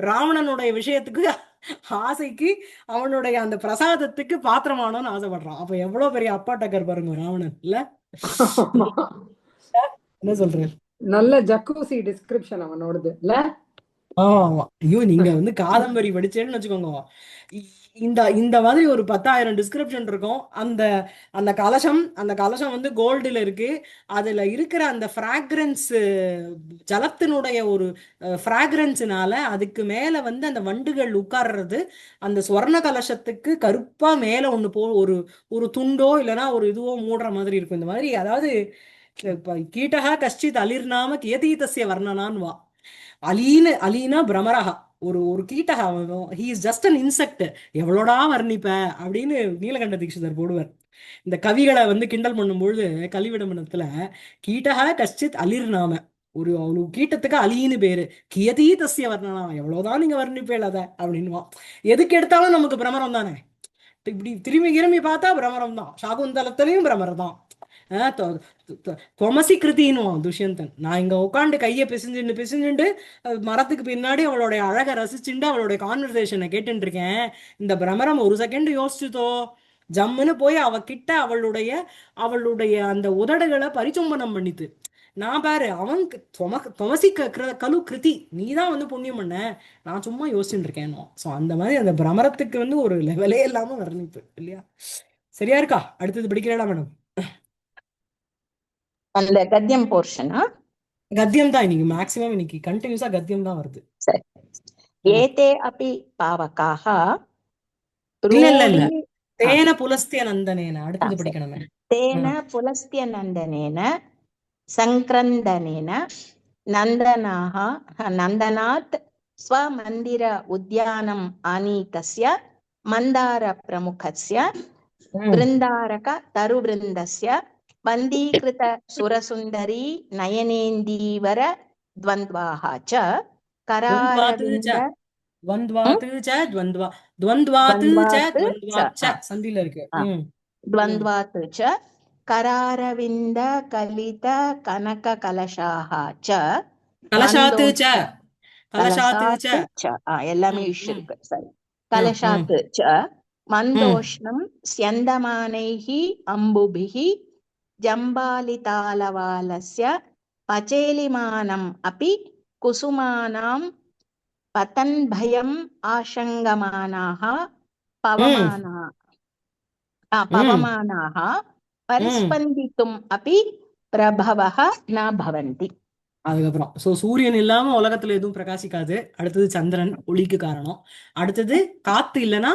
ராவணனுடைய விஷயத்துக்கு ஆசைக்கு அவனுடைய அந்த பிரசாதத்துக்கு பாத்திரமானோன்னு ஆசைப்படுறான். அப்ப எவ்வளவு பெரிய அப்பாட்டக்கர் பாருங்க ராவணன் இல்ல. என்ன சொல்றேன்? நல்ல ஜக்கூசி டிஸ்கிரிப்ஷன் அவனோடது இல்ல. ஆமா, ஐயோ நீங்க வந்து காதம்பரி படிச்சேன்னு வச்சுக்கோங்க, இந்த மாதிரி ஒரு 10,000 டிஸ்கிரிப்ஷன் இருக்கும். அந்த அந்த கலசம் வந்து கோல்டுல இருக்கு. அதுல இருக்கிற அந்த ஃப்ராக்ரன்ஸ், ஜலத்தினுடைய ஒரு ஃப்ராக்ரன்ஸ்னால அதுக்கு மேல வந்து அந்த வண்டுகள் உட்கார்றது அந்த ஸ்வர்ண கலசத்துக்கு கருப்பா மேல ஒண்ணு ஒரு ஒரு துண்டோ இல்லைன்னா ஒரு இதுவோ மூடுற மாதிரி இருக்கும். இந்த மாதிரி அதாவது கீட்டகா கஷ்டித் அலிர்நாம கியதீதஸ்ய வர்ணனான்னு வா. அலீனா பிரமரஹா, ஒரு கீட்டகா, he is just an insect, எவ்வளோடா வர்ணிப்ப அப்படின்னு நீலகண்ட தீட்சிதர் போடுவார். இந்த கவிகளை வந்து கிண்டல் பண்ணும்பொழுது கலிவிடமனத்துல கீட்டகா கஷ்டித் அலிர் நாம, ஒரு கீட்டத்துக்கு அலின்னு பேரு, கியதீ தஸ்ய வர்ணனா, எவ்வளவுதான் நீங்க வர்ணிப்பேல் அத அப்படின்னுவான். எதுக்கு எடுத்தாலும் நமக்கு பிரமரம் தானே. இப்படி திரும்பி பார்த்தா பிரமரம் தான். சாகுந்தலத்திலையும் பிரமரம் தான். கொமசி கிருத்தின்னுவான் துஷ்யந்தன். நான் இங்க உட்காந்து கையை பிசிஞ்சுண்டு மரத்துக்கு பின்னாடி அவளுடைய அழகை ரசிச்சுட்டு அவளுடைய கான்வர்சேஷனை கேட்டுட்டு இருக்கேன். இந்த பிரமரம் ஒரு செகண்ட் யோசிச்சுதோ, ஜம்முன்னு போய் அவகிட்ட அவளுடைய அந்த உதடுகளை பரிச்சும்பனம் பண்ணித்து. நான் பாரு அவன் தொமசி கலு கிருதி, நீ தான் வந்து புண்ணியம் பண்ண, நான் சும்மா யோசிச்சுட்டு இருக்கேன். ஸோ அந்த மாதிரி அந்த பிரமரத்துக்கு வந்து ஒரு லெவலே இல்லாம வர்ணிப்பு இல்லையா? சரியா இருக்கா? அடுத்தது படிக்கிறா மேடம். அந்த கத்தியம் போர்ஷனா? கத்தியம் தான் இன்னைக்கு மேக்ஸிமம், இன்னைக்கு கண்டினியூஸா கத்தியம் தான் வருது. சரி. ஏதே அபி பாவகாஹ இல்ல தேன புலஸ்திய நந்தனேன, அடுத்தது படிக்கணுமே. தேன புலஸ்திய நந்தனேன சங்கிரந்தனேன நந்தனாத் ஸ்வமந்திர உத்யானம் ஆனீதஸ்ய மந்தார பிரமுகஸ்ய விருந்தாரக தருவிருந்தஸ்ய பந்தீகிருத சுரசுந்தரி நயனேந்தீவர த்வந்த்வாஹ ச கராரவிந்த சந்தில இருக்கு. த்வந்த்வாத் ச கராரவிந்த கலித கனக கலஷாஹ ச எல்லாமே இஷ் இருக்கு. சரி. கலஷாத் ச மந்தோஷ்ணம் ஸ்யந்தமானைஹி அம்புபிஹி ஜம்பாலிதாலவாலஸ்ய பச்சேலிமானம் அபி குசுமானாம் பதன் பயம் ஆஷங்கமானாஹ पवमाना ம் पवमानाः ம் परिस्पन्दितुम् अपि प्रभवः न भवन्ति. அதுக்கப்புறம் சூரியன் இல்லாம உலகத்துல எதுவும் பிரகாசிக்காது. அடுத்தது சந்திரன், ஒளிக்கு காரணம். அடுத்தது காத்து இல்லைன்னா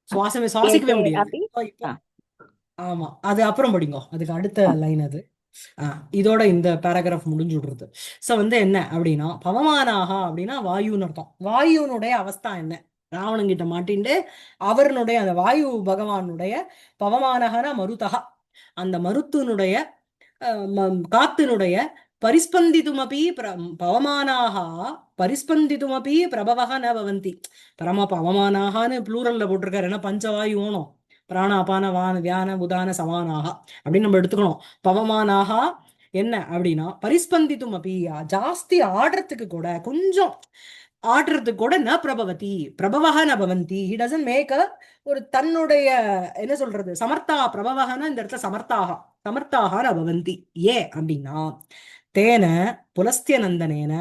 சுவாசிக்கவே एते முடியாது. अपि இப்போ ஆமா, அது அப்புறம் படிங்க, அதுக்கு அடுத்த லைன் அது. இதோட இந்த பேராகிராஃப் முடிஞ்சு விடுறது. சோ என்ன அப்படின்னா, பவமானாகா அப்படின்னா வாயுன்னு அர்த்தம். வாயுனுடைய அவஸ்தா என்ன? ராவணங்கிட்ட மாட்டிண்டு அவருடைய அந்த வாயு பகவானுடைய பவமானகன மருதகா, அந்த மருத்துனுடைய காத்தினுடைய பரிஸ்பந்திதுமபி பவமானாக பரிஸ்பந்திதுமபி பிரபவக ந பவந்தி. பரம பவமானாகனு ப்ளூரல்ல போட்டிருக்காரு. ஏன்னா பஞ்சவாயு ஓணும், பிராண அபான வான வியான உதான சமானாக அப்படின்னு நம்ம எடுத்துக்கணும். பவமானாக என்ன அப்படின்னா பரிஸ்பந்தித்தும் அப்படி ஜாஸ்தி ஆடுறதுக்கு கூட, கொஞ்சம் ஆடுறதுக்கு கூட ந பிரபவதி, பிரபவக ந பவந்தி. ஹி டசன்ட் மேக் அ ஒரு தன்னுடைய என்ன சொல்றது சமர்த்தா. பிரபவகனா இந்த இடத்துல சமர்த்தாக ந பவந்தி. ஏன் அப்படின்னா தேன புலஸ்திய நந்தனேன,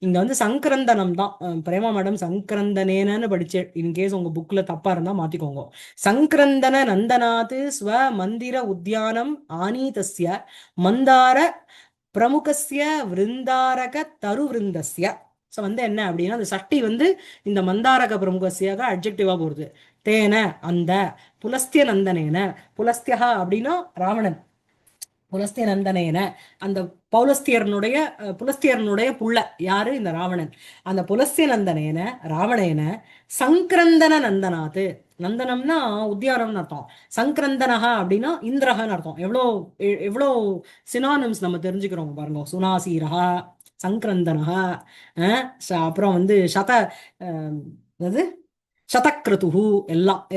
இங்க சங்கரந்தனம் தான். பிரேமா மேடம் சங்கரந்தனேனன்னு படிச்சேன். இன்கேஸ் உங்க புக்ல தப்பா இருந்தா மாத்திக்கோங்க. சங்கரந்தன நந்தனாத் ஸ்வ மந்திர உத்யானம் ஆனீதஸ்ய மந்தார பிரமுகஸ்ய விருந்தாரக தரு விருந்தஸ்ய. ஸோ என்ன அப்படின்னா அந்த சட்டி இந்த மந்தாரக பிரமுகஸ்யாக அட்ஜெக்டிவா போடுது. தேன அந்த, புலஸ்திய நந்தனேன, புலஸ்தியா அப்படின்னா ராவணன், புலஸ்திய நந்தனேன அந்த புலஸ்தியனுடைய புள்ள யாரு? இந்த ராவணன். அந்த புலஸ்திய நந்தனேன ராவணேன சங்கிரந்தன நந்தனாத்து, நந்தனம்னா உத்தியானம்னு அர்த்தம், சங்கிரந்தனஹா அப்படின்னா இந்திரஹன்னு அர்த்தம். எவ்வளோ சினானிம்ஸ் நம்ம தெரிஞ்சுக்கிறோம் பாருங்க. சுனாசீரஹா, சங்கிரந்தனஹா, அப்புறம் சத அது சதக்ரதுஹு,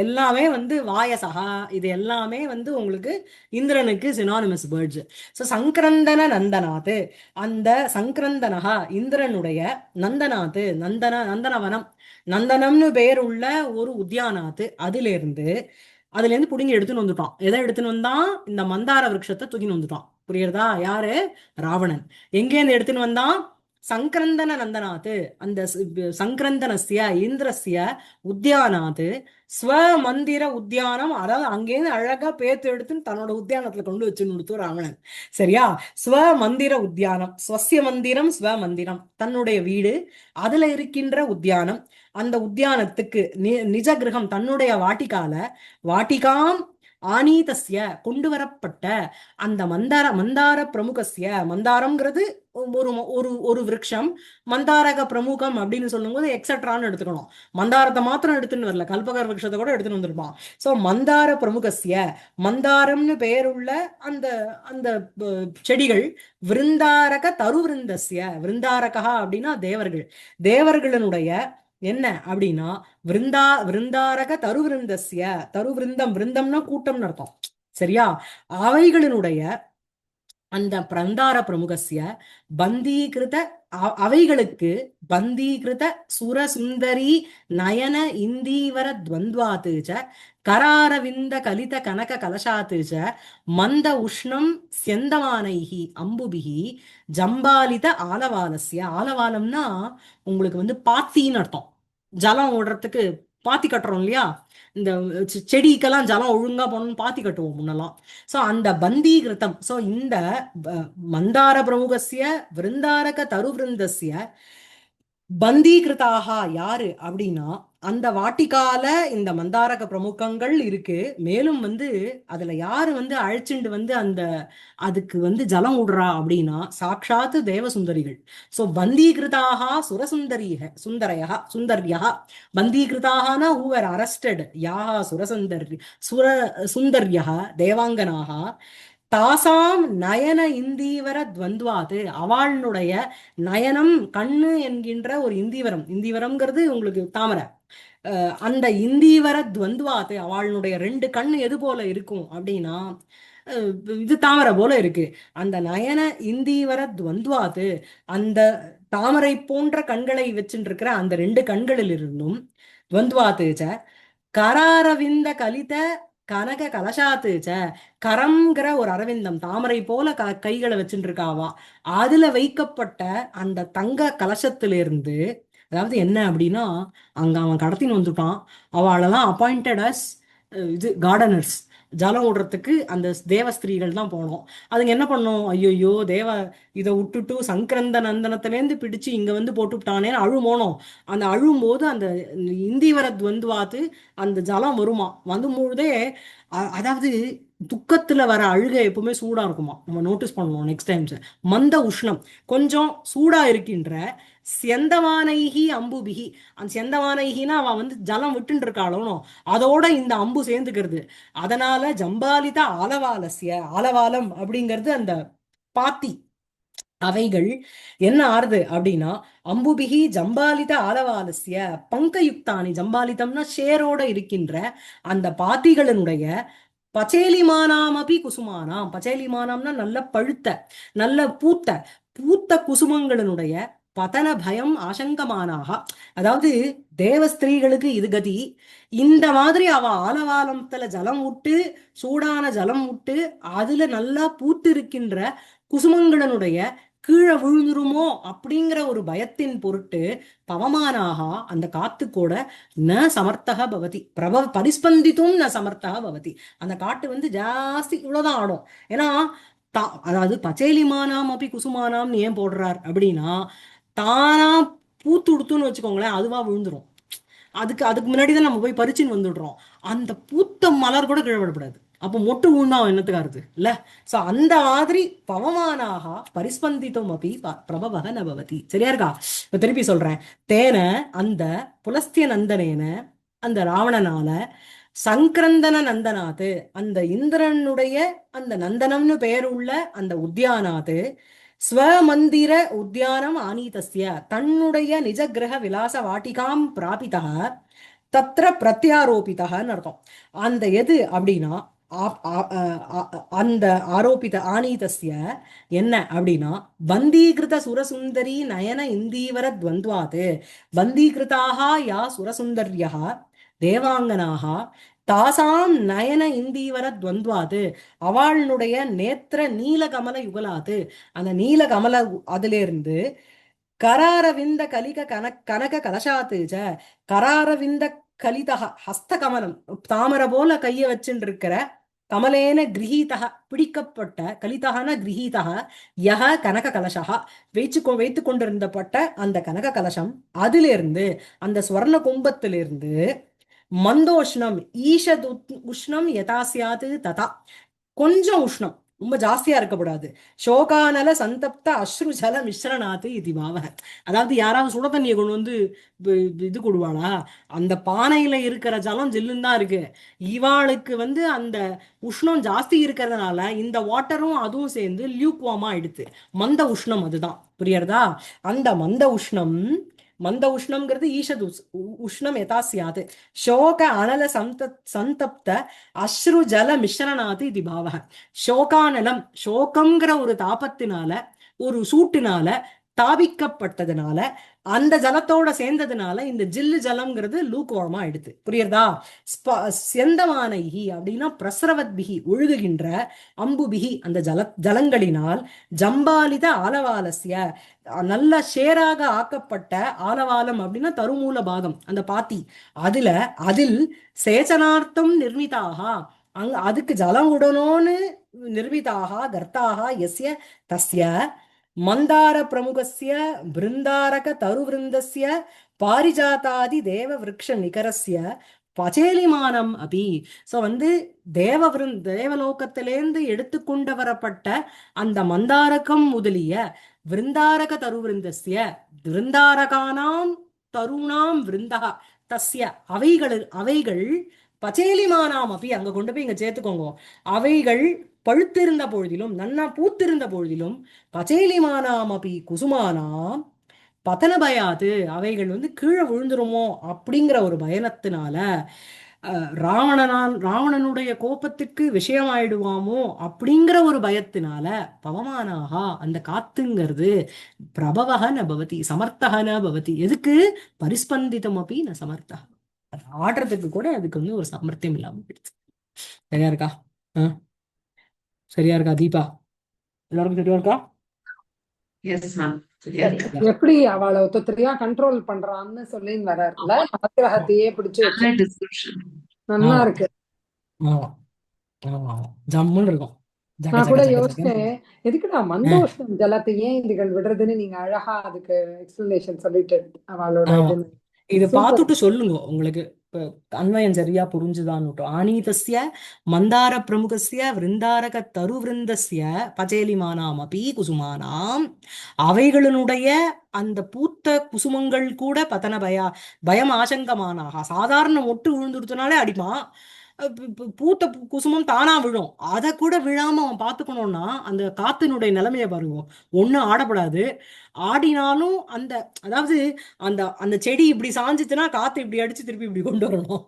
எல்லாமே வாயசகா, இது எல்லாமே உங்களுக்கு இந்திரனுக்கு சினானிமஸ் வேர்ட்ஸ். ஸோ சங்கிரந்தன நந்தனாத்து, அந்த சங்கிரந்தனகா இந்திரனுடைய நந்தனாத்து, நந்தனவனம், நந்தனம்னு பேர் உள்ள ஒரு உத்தியானாத்து, அதுல இருந்து புடுங்கி எடுத்துன்னு வந்துட்டான். எதை எடுத்துன்னு வந்தான்? இந்த மந்தார விருட்சத்தை தூக்கின்னு வந்துட்டான். புரியுறதா? யாரு? ராவணன். எங்கேருந்து எடுத்துன்னு வந்தான்? சங்கிரந்தன நந்தனாத்து, அந்த சங்கிரந்தனஸ்ய இந்திரஸ்ய உத்தியானாத்து ஸ்வ மந்திர உத்தியானம், அதாவது அங்கேருந்து அழகா பேத்து எடுத்துன்னு தன்னோட உத்தியானத்துல கொண்டு வச்சு கொடுத்து ராவணன். சரியா? ஸ்வ மந்திர உத்தியானம், ஸ்வசிய மந்திரம் ஸ்வ மந்திரம், தன்னுடைய வீடு, அதுல இருக்கின்ற உத்தியானம், அந்த உத்தியானத்துக்கு நிஜ கிரகம் தன்னுடைய வாட்டிகாம் ஆனீதஸ்ய கொண்டு வரப்பட்ட அந்த மந்தார பிரமுகஸ்ய, மந்தாரம்ங்கிறது ஒரு ஒரு ஒரு விருட்சம், மந்தாரக பிரமுகம் அப்படின்னு சொல்லும்போது எக்ஸட்ரான்னு எடுத்துக்கணும். மந்தாரத்தை மாத்திரம் எடுத்துன்னு வரல, கல்பகர் விருட்சத்தை கூட எடுத்துன்னு வந்திருப்பான். சோ மந்தார பிரமுகஸ்ய, மந்தாரம்னு பெயருள்ள அந்த அந்த செடிகள், விருந்தாரக தரு விருந்தஸ்ய, விருந்தாரகா அப்படின்னா தேவர்களுடைய என்ன அப்படின்னா விருந்தாரக தரு விருந்தஸ்ய, தரு விருந்தம்னா கூட்டம்னு அர்த்தம். சரியா? அவைகளினுடைய அந்த பிரந்தார பிரமுகஸ்ய பந்தீகிருத, அவைகளுக்கு பந்தீகிருத சுரசுந்தரி நயன இந்தீவர துவந்த்வாத்து கராரவிந்த கலித கனக கலசாத்து மந்த உஷ்ணம் செந்தமானைஹி அம்புபிஹி ஜம்பாலித ஆலவாலஸ்ய. ஆலவாலம்னா உங்களுக்கு பாத்தின்னு அர்த்தம். ஜலம் ஓடுறதுக்கு பாத்தி கட்டுறோம் இல்லையா? இந்த செடிக்கெல்லாம் ஜலம் ஒழுங்கா போகணும்னு பாத்தி கட்டுவோம் முன்னெல்லாம். சோ அந்த பந்தீகிருத்தம், சோ இந்த மந்தார பிரமுகஸ்ய விருந்தாரக தரு விருந்தஸ்ய பந்தீகிருத்தாக யாரு அப்படின்னா அந்த வாட்டிக்கால இந்த மந்தாரக பிரமுகங்கள் இருக்கு. மேலும் அதுல யாரு அழைச்சிண்டு அந்த அதுக்கு ஜலம் விடுறா அப்படின்னா சாட்சாத்து தேவசுந்தரிகள். சோ பந்தீகிருதாக சுந்தர்யா பந்தீகிருதாகனா ஹூ ஆர் அரஸ்டட், யாஹா சுந்தர்யா தேவாங்கனாக தாசாம் நயன இந்தீவர துவந்த்வாது, அவளுடைய நயனம் கண்ணு என்கின்ற ஒரு இந்தீவரம்ங்கிறது உங்களுக்கு தாமரை. அந்த இந்தீவர துவந்த்வாது, அவளுடைய 2 கண்ணு எது போல இருக்கும் அப்படின்னா இது தாமரை போல இருக்கு. அந்த நயன இந்தீவர துவந்த்வாது, அந்த தாமரை போன்ற கண்களை வச்சுட்டு இருக்கிற அந்த 2 கண்களில் இருந்தும் துவந்த்வாத்துச்ச கராரவிந்த கலித கனக கலசாத்துச்ச, கரம்ங்கிற ஒரு அரவிந்தம் தாமரை போல கைகளை வச்சுட்டு இருக்காவா, அதுல வைக்கப்பட்ட அந்த தங்க கலசத்திலிருந்து அதாவது என்ன அப்படின்னா, அங்க அவன் கடத்தின்னு வந்துட்டான். அவளெல்லாம் அப்பாயிண்டட் அஸ் இது கார்டனர்ஸ், ஜலம் விடுறதுக்கு அந்த தேவஸ்திரீகள் தான் போனோம். அதுங்க என்ன பண்ணோம், ஐயோ தேவ இதை விட்டுட்டு சங்கரந்த நந்தனத்திலேருந்து பிடிச்சு இங்க வந்து போட்டுவிட்டானேன்னு அழுமோனோம். அந்த அழும்போது அந்த இந்திவர துவந்துவாத்து அந்த ஜலம் வருமா, வந்தும்பொழுதே அதாவது துக்கத்துல வர அழுகை எப்பவுமே சூடா இருக்குமா, நம்ம நோட்டீஸ் பண்ணணும் நெக்ஸ்ட் டைம்ஸ். மந்த உஷ்ணம், கொஞ்சம் சூடா இருக்கின்ற செந்தவானைகி அம்புபிகி. அந்த செந்தவானைகினா அவன் வந்து ஜலம் விட்டுன்னு இருக்காளோ, அதோட இந்த அம்பு சேர்ந்துக்கிறது. அதனால ஜம்பாலித ஆலவாலசிய, ஆலவாலம் அப்படிங்கிறது அந்த பாத்தி, அவைகள் என்ன ஆறுது அப்படின்னா, அம்புபிகி ஜம்பாலித ஆலவாலசிய பங்கயுக்தானி, ஜம்பாலிதம்னா ஷேரோட இருக்கின்ற அந்த பாத்திகளினுடைய பச்சேலிமானாமபி குசுமானாம், பச்சேலிமானாம்னா நல்ல பழுத்த நல்ல பூத்த பூத்த குசுமங்களினுடைய பதன பயம் ஆசங்கமானாக. அதாவது தேவ ஸ்திரீகளுக்கு இது கதி. இந்த மாதிரி அவ ஆலவாலத்துல ஜலம் விட்டு, சூடான ஜலம் விட்டு அதுல நல்லா பூத்து இருக்கின்ற குசுமங்களினுடைய கீழே விழுந்துருமோ அப்படிங்கிற ஒரு பயத்தின் பொருட்டு பவமானாக அந்த காத்து கூட ந சமர்த்தக பவதி பரிஸ்பந்தித்தும் ந சமர்த்தக பவதி. அந்த காட்டு வந்து ஜாஸ்தி இவ்வளவுதான் ஆடும். ஏன்னா அதாவது பச்சேலிமானாம் அப்படி குசுமானாம்னு ஏன் போடுறார் அப்படின்னா, தானா பூத்து உடுத்துன்னு வச்சுக்கோங்களேன், அதுவா விழுந்துரும். அதுக்கு அதுக்கு முன்னாடி தான் நம்ம போய் பறிச்சுன்னு வந்துடுறோம். அந்த பூத்த மலர் கூட கீழே விடப்படாது. அப்போ மொட்டு விழுந்தா என்னத்துக்காருது இல்ல. சோ அந்த மாதிரி பவமானாக பரிஸ்பந்தித்தும் அப்படி பிரபவக நபவதி. சரியா இருக்கா? இப்ப திருப்பி சொல்றேன். தேன அந்த புலஸ்திய நந்தனேன, அந்த ராவணனால, சங்கிரந்தன நந்தனாத்து அந்த இந்திரனுடைய அந்த நந்தனம்னு பெயர் உள்ள அந்த உத்தியானாத்து, ஸ்வமந்திர உத்தியானம் ஆனீதஸ்ய தன்னுடைய நிஜ கிரக விலாச வாட்டிகாம் பிராபிதா தத்ர பிரத்யாரோபிதன்னு அர்த்தம். அந்த எது அப்படின்னா அந்த ஆரோபித ஆனீதஸ்ய என்ன அப்படின்னா, பந்தீகிருத சுரசுந்தரி நயன இந்தீவர துவந்த்வாது, பந்தீகிருதாக யா சுரசுந்தர்யா தேவாங்கனாக தாசாம் நயன இந்தீவர துவந்த்வாது, அவளுடைய நேத்திர நீலகமல யுகலாது, அந்த நீலகமல அதுல இருந்து கராரவிந்த கலிக கனக கலசாத்துஜ, கராரவிந்த கலிதக ஹஸ்த கமலம், தாமரை போல கைய வச்சுட்டு இருக்கிற கமலேன கிரகீதக பிடிக்கப்பட்ட, கலிதகன கிரகீதக யக கனக கலசா வைத்து கொண்டிருந்தப்பட்ட அந்த கனக கலசம், அதிலிருந்து அந்த ஸ்வர்ண கும்பத்திலிருந்து மந்தோஷ்ணம் ஈஷத் உஷ்ணம் யதாசியாது ததா, கொஞ்சம் உஷ்ணம், ரொம்ப ஜாஸ்தியா இருக்கக்கூடாது. சோகானல சந்தப்த அஸ்ரு ஜல மிஸ்ரணாத்து இது பாவக. அதாவது யாராவது சுட தண்ணியை கொண்டு வந்து இது கொடுவாளா, அந்த பானையில இருக்கிற ஜலம் ஜில்லுன்னு தான் இருக்கு. இவாளுக்கு வந்து அந்த உஷ்ணம் ஜாஸ்தி இருக்கிறதுனால இந்த வாட்டரும் அதுவும் சேர்ந்து லியூக்வாமா ஆயிடுது. மந்த உஷ்ணம் அதுதான். புரியறதா? அந்த மந்த உஷ்ணம், மந்த உஷ்ணம்ங்கிறது ஈஷது உஷ்ணம் யதாசியாது சோக அனல சந்தப்த அஸ்ரு ஜல மிஸ்ரணாது இது பாவக. சோகானலம், சோகம்ங்கிற ஒரு தாபத்தினால, ஒரு சூட்டினால தாபிக்கப்பட்டதுனால, அந்த ஜலத்தோட சேர்ந்ததுனால இந்த ஜில்லு ஜலம்ங்கிறது லூக்வார்மா ஆயிடுது. புரியுறதா? செந்தமானைகி அப்படின்னா பிரசரவத்பிகி ஒழுகுகின்ற, அம்புபிகி அந்த ஜலங்களினால், ஜம்பாலித ஆலவாலசிய நல்ல ஷேராக ஆக்கப்பட்ட, ஆலவாலம் அப்படின்னா தருமூல பாகம் அந்த பாத்தி, அதில் சேச்சனார்த்தம் நிர்மிதாக, அதுக்கு ஜலம் விடணும்னு நிர்மிதாக கர்த்தாக எஸ்ய தஸ்ய மந்தார பிரமுகஸ்ய பிருந்தாரக தருவிருந்தஸ்ய பாரிஜாதாதி தேவ விருக்ஷ நிகரஸ்ய பச்சேலிமானம் அபி. சோ வந்து தேவலோகத்திலேந்து எடுத்துக்கொண்டு வரப்பட்ட அந்த மந்தாரகம் முதலிய விருந்தாரக தருவிருந்தஸ்ய, விருந்தாரகானாம் தருணாம் விருந்தகா தஸ்ய அவைகள் பச்சேலிமானாம் அப்படி அங்க கொண்டு போய் இங்க சேர்த்துக்கோங்க. அவைகள் பழுத்திருந்த பொழுதிலும், நன்னா பூத்திருந்த பொழுதிலும், பச்சேலிமானாம் அப்படி குசுமானாம் பதன பயாது, அவைகள் வந்து கீழே விழுந்துருமோ அப்படிங்கிற ஒரு பயனத்தினால, ராவணனுடைய கோபத்துக்கு விஷயமாயிடுவாமோ அப்படிங்கிற ஒரு பயத்தினால, பவமானாகா அந்த காத்துங்கிறது பிரபவக ந பவதி சமர்த்தக ந பவதி. எதுக்கு? பரிஸ்பந்திதம் அப்படி ந சமர்த்தக, ஆடுறதுக்கு கூட அதுக்கு வந்து ஒரு சாமர்த்தியம் இல்லாம போயிடுச்சு. சரியா இருக்கா? சரியா இருக்கா தீபா? எல்லாருக்கும் சரியா இருக்கா? Yes, ma'am. சரி. எப்படி அவளை ஒத்தத்திரியா கண்ட்ரோல் பண்றான்னு சொல்லின்னு வர்றாருல, ஆக்கிரகத்தையே பிடிச்சு வச்சு நல்லா ஆமா இருக்கு. ஆமா ஆமா ஆமா ஜம்முன்னு இருக்கும். ஜக நான் ஜக கூட ஜக ஜகன்னு. யோசிச்சேன், எதுக்குடா மந்தோஷ்ணம் ஜலத்தை ஏன் இதுகள் விடுறதுன்னு நீங்க அழகா அதுக்கு எக்ஸ்பிளனேஷன் சொல்லிட்டு அவளோட ஆமா இதுன்னு. இது சூப்பர். பார்த்துட்டு சொல்லுங்க உங்களுக்கு இப்ப அன்வயம் சரியா புரிஞ்சுதான்னு. ஆனீதஸ்ய மந்தார பிரமுகஸ்ய விருந்தாரக தரு விருந்தஸ்ய பச்சேலிமானாம் அப்பி குசுமானாம் அவைகளினுடைய அந்த பூத்த குசுமங்கள் கூட பதன பயம் ஆசங்கமானாக. சாதாரண மொட்டு விழுந்துடுத்துனாலே அடிமா. பூத்த குசுமம் தானா விழும். அதை கூட விழாம அவன் பார்த்துக்கணும்னா அந்த காத்தினுடைய நிலைமையை பாருங்க. ஒண்ணு ஆடப்படாது. ஆடினாலும் அந்த அதாவது அந்த அந்த செடி இப்படி சாஞ்சிச்சுன்னா காத்து இப்படி அடிச்சு திருப்பி இப்படி கொண்டு வரணும்.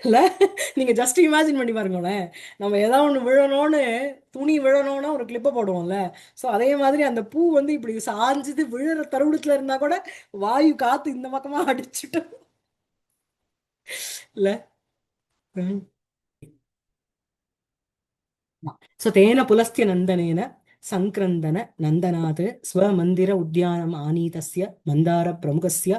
இல்ல நீங்க ஜஸ்ட் இமேஜின் பண்ணி பாருங்களேன். நம்ம ஏதாவது ஒண்ணு விழணும்னு துணி விழணும்னா ஒரு கிளிப்பை போடுவோம்ல. ஸோ அதே மாதிரி அந்த பூ வந்து இப்படி சாஞ்சுது விழுற தருணத்துல இருந்தா கூட வாயு காத்து இந்த பக்கமா அடிச்சுட்டு இல்ல. सो तेन पुलस्त्य नन्दनेन सङ्क्रन्दन नन्दनात् स्वमन्दिर उद्यानम् आनीतस्य मन्दार प्रमुखस्य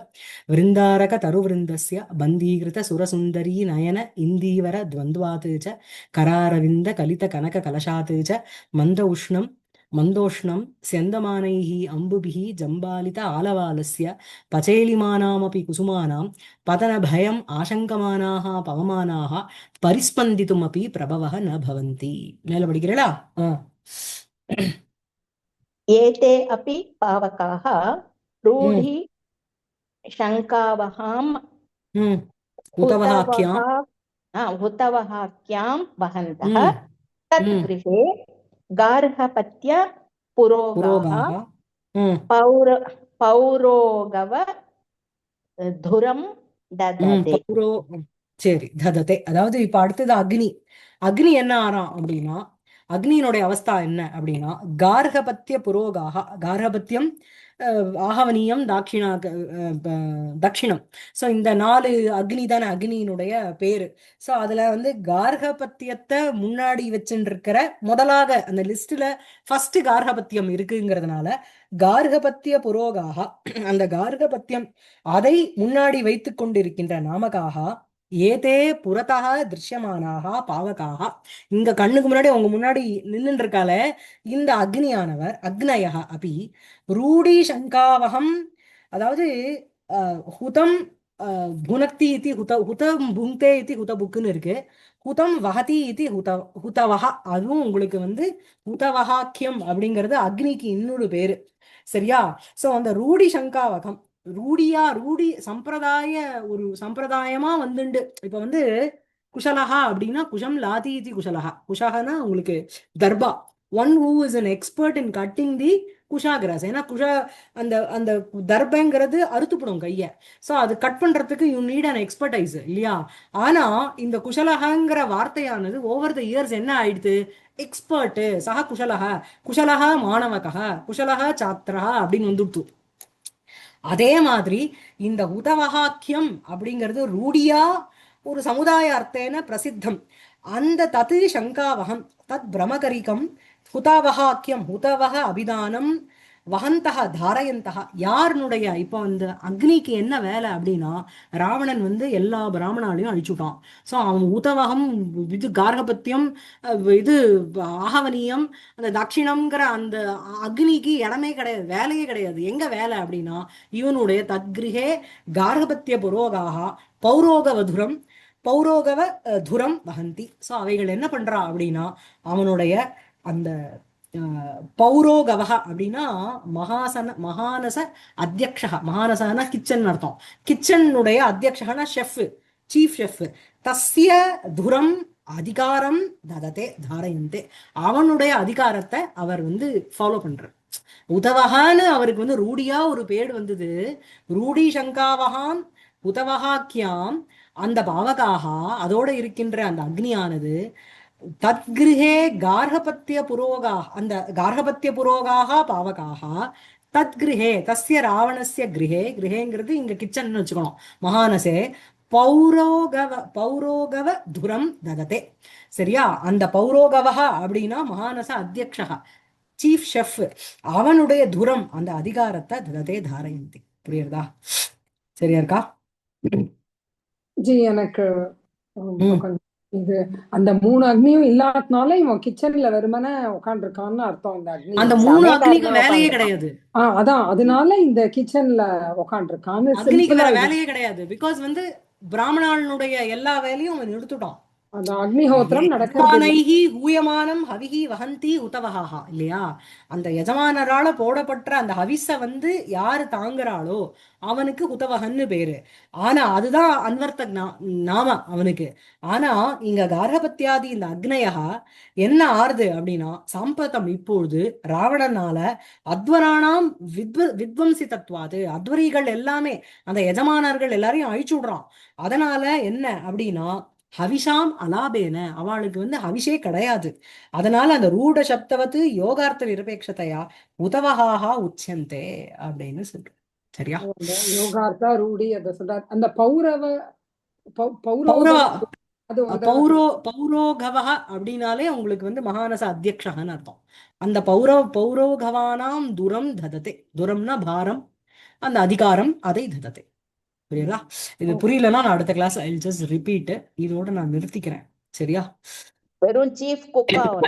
वृन्दारक तरुवृन्दस्य बन्धीकृत सुरसुन्दरी नयन इन्दीवर द्वन्द्वात् च करारविन्द कलित कनक कलशात् च मन्दोष्णं स्यन्दमानैः अम्बुभिः जम्बालित आलवालस्य पचेलिमानामपि कुसुमानां पतनभयम् आशङ्कमानाः पवमानाः परिस्पन्दितुमपि प्रभवः न भवन्ति. மேல படிக்கிறீங்களா? एते अपि पावकाः रूढि शङ्कावहां हुतवहाक्यां वहन्तः तद्गृहे गार्हपत्य पुरोगाः पौरोगव धुरं ददते. சரி ததத்தை. அதாவது இப்ப அடுத்தது அக்னி. அக்னி என்ன ஆறாம் அப்படின்னா, அக்னியினுடைய அவஸ்தா என்ன அப்படின்னா, கார்கபத்திய புரோகாக. கார்கபத்தியம் ஆகவனியம் தட்சிணம். ஸோ இந்த 4 அக்னி தானே அக்னியினுடைய பேரு. ஸோ அதுல வந்து கார்கபத்தியத்தை முன்னாடி வச்சுட்டு இருக்கிற முதலாக அந்த லிஸ்ட்ல ஃபர்ஸ்ட் கார்கபத்தியம் இருக்குங்கிறதுனால கார்கபத்திய புரோகாக, அந்த கார்கபத்தியம் அதை முன்னாடி வைத்து கொண்டிருக்கின்ற நாமகாக ஏதே புறதாக திருஷ்யமானாக பாவகாக. இங்க கண்ணுக்கு முன்னாடி அவங்க முன்னாடி நின்னுட்டு இருக்கால இந்த அக்னியானவர் அக்னயா அப்படி ரூடி சங்காவகம். அதாவது ஹுதம் புனக்தி இது ஹுதம் புங்தே இது ஹுத புக்குன்னு இருக்கு. ஹுதம் வஹதி இது ஹுதவஹா. அதுவும் உங்களுக்கு வந்து ஹுதவஹாக்கியம் அப்படிங்கிறது அக்னிக்கு இன்னொரு பேரு. சரியா? சோ அந்த ரூடி சங்காவகம் ரூடி ஒரு சம்பிரதாயமா வந்துண்டு இப்ப வந்து குஷலஹா அப்படின்னா குஷம் லாதி இது குஷலஹா. குஷஹனா உங்களுக்கு தர்பா. One who is an expert in cutting the குஷா கிராஸ். ஏன்னா அந்த அந்த தர்பங்கிறது அறுத்துப்படும் கைய. ஸோ அது கட் பண்றதுக்கு யூ நீட் அன் எக்ஸ்பர்டைஸ் இல்லையா? ஆனா இந்த குஷலஹங்கிற வார்த்தையானது ஓவர் த இயர்ஸ் என்ன ஆயிடுது, எக்ஸ்பர்ட் சக குஷலஹ மாணவகா குஷலஹ சாத்திரா அப்படின்னு வந்துடுத்து. அதே மாதிரி இந்த உதவகாக்கியம் அப்படிங்கிறது ரூடியா ஒரு சமுதாய அர்த்தேன பிரசித்தம். அந்த தத்து சங்காவகம் தத் பிரமகரிகம் ஹுதவகாக்கியம் ஹுதவக அபிதானம் வகந்தக தாரயந்தக. யாருனுடைய இப்போ அந்த அக்னிக்கு என்ன வேலை அப்படின்னா, ராவணன் வந்து எல்லா பிராமணாலையும் அழிச்சுட்டான். ஸோ அவன் உதவகம் இது கார்கபத்தியம் இது ஆகவனியம் அந்த தட்சிணம்ங்கிற அந்த அக்னிக்கு இடமே கிடையாது, வேலையே கிடையாது. எங்க வேலை அப்படின்னா இவனுடைய தத்கிருஹே கார்கபத்திய புரோகாக பௌரோகவ துரம் வகந்தி. ஸோ அவைகள் என்ன பண்றா அப்படின்னா அவனுடைய அந்த பௌரோகவக அப்படின்னா மகானச அத்தியக்ஷக. மகானசனா கிச்சன் அர்த்தம். கிச்சனுடைய அத்தியக்ஷகனா ஷெஃப், சீஃப் ஷெஃப். தஸ்ய துரம் அதிகாரம் தததே தாரயந்தே. அவனுடைய அதிகாரத்தை அவர் வந்து ஃபாலோ பண்றார். உதவகான்னு அவருக்கு வந்து ரூடியா ஒரு பேர் வந்தது. ரூடி சங்காவகாம் உதவகாக்கியாம் அந்த பாவகாக அதோட இருக்கின்ற அந்த அக்னியானது தத்கிருஹே கார்கபத்திய புரோகா. அந்த கார்கபத்திய புரோகாக பாவகாக தத்கிருஹே தஸ்ய ராவணஸ்ய கிருஹே. கிருஹேங்கிறது இங்க கிச்சன் வச்சுக்கணும். மகானசே பௌரோகவ துரம் தததே. சரியா? அந்த பௌரோகவா அப்படின்னா மகானச அத்தியக்ஷக. சீஃப் ஷெஃப் அவனுடைய துரம் அந்த அதிகாரத்தை தததே தாரயந்தி. புரியுறதா? சரியா இருக்கா? ஜி எனக்கு ம். கொஞ்சம் இது அந்த 3 அக்னியும் இல்லாதனால இவன் கிச்சன்ல வெறுமனே உட்காந்துருக்கான்னு அர்த்தம். இந்த அக்னி அந்த 3 சமயக்காரனா அக்னிக்கும் வேலையே உட்காந்துருக்கான். கிடையாது. அதான் அதனால இந்த கிச்சன்ல உட்காந்துருக்கான்னு அக்னிக்கு சிம்பிளா வேற இது. வேலையே கிடையாது. பிகாஸ் வந்து பிராமணனுடைய எல்லா வேலையும் அவன் எடுத்துட்டான். அந்த அக்னிஹோத்திரம் நடக்கிறது இல்லை. யஜமானைஹி ஹூயமானம் ஹவிஹி வஹந்தி உதவஹா இல்லையா? அந்த எஜமானரால போடப்பட்ட அந்த ஹவிஸ வந்து யாரு தாங்குறாளோ அவனுக்கு ஹுதவகன்னு பேரு. ஆனா அதுதான் அன்வர்த்த நாம அவனுக்கு. ஆனா இங்க கார்ஹபத்தியாதி இந்த அக்னயா என்ன ஆறுது அப்படின்னா, சாம்பதம் இப்பொழுது ராவணனால அத்வராணாம் வித்வம்சி தத்துவாது அத்வரிகள் எல்லாமே அந்த எஜமானர்கள் எல்லாரையும் அழிச்சு விடுறான். அதனால என்ன அப்படின்னா ஹவிஷாம் அலாபேன அவளுக்கு வந்து ஹவிஷே கிடையாது. அதனால அந்த ரூட சப்தவத்து யோகார்த்த நிரபேட்சத்தையா உதவஹாஹா உச்சந்தே அப்படின்னு சொல்றோம். சரியா? அந்த யோகார்த்தா ரூடி அதை சொல்றாரு. அந்த பௌரவ பௌரவ பௌரவ அது ஒரு தடவை பௌரோகவஹ அப்படின்னாலே உங்களுக்கு வந்து மகானச அத்தியக்ஷகன்னு அர்த்தம். அந்த பௌரோகவானாம் துரம் தததே. துரம்னா பாரம், அந்த அதிகாரம் அதை தததே. புரியுதா? இது புரியலன்னா நான் அடுத்த கிளாஸ் ஐ ஜஸ்ட் ரிப்பீட். இதோட நான் நிறுத்திக்கிறேன். சரியா? வெறும் சீஃப் குக்கா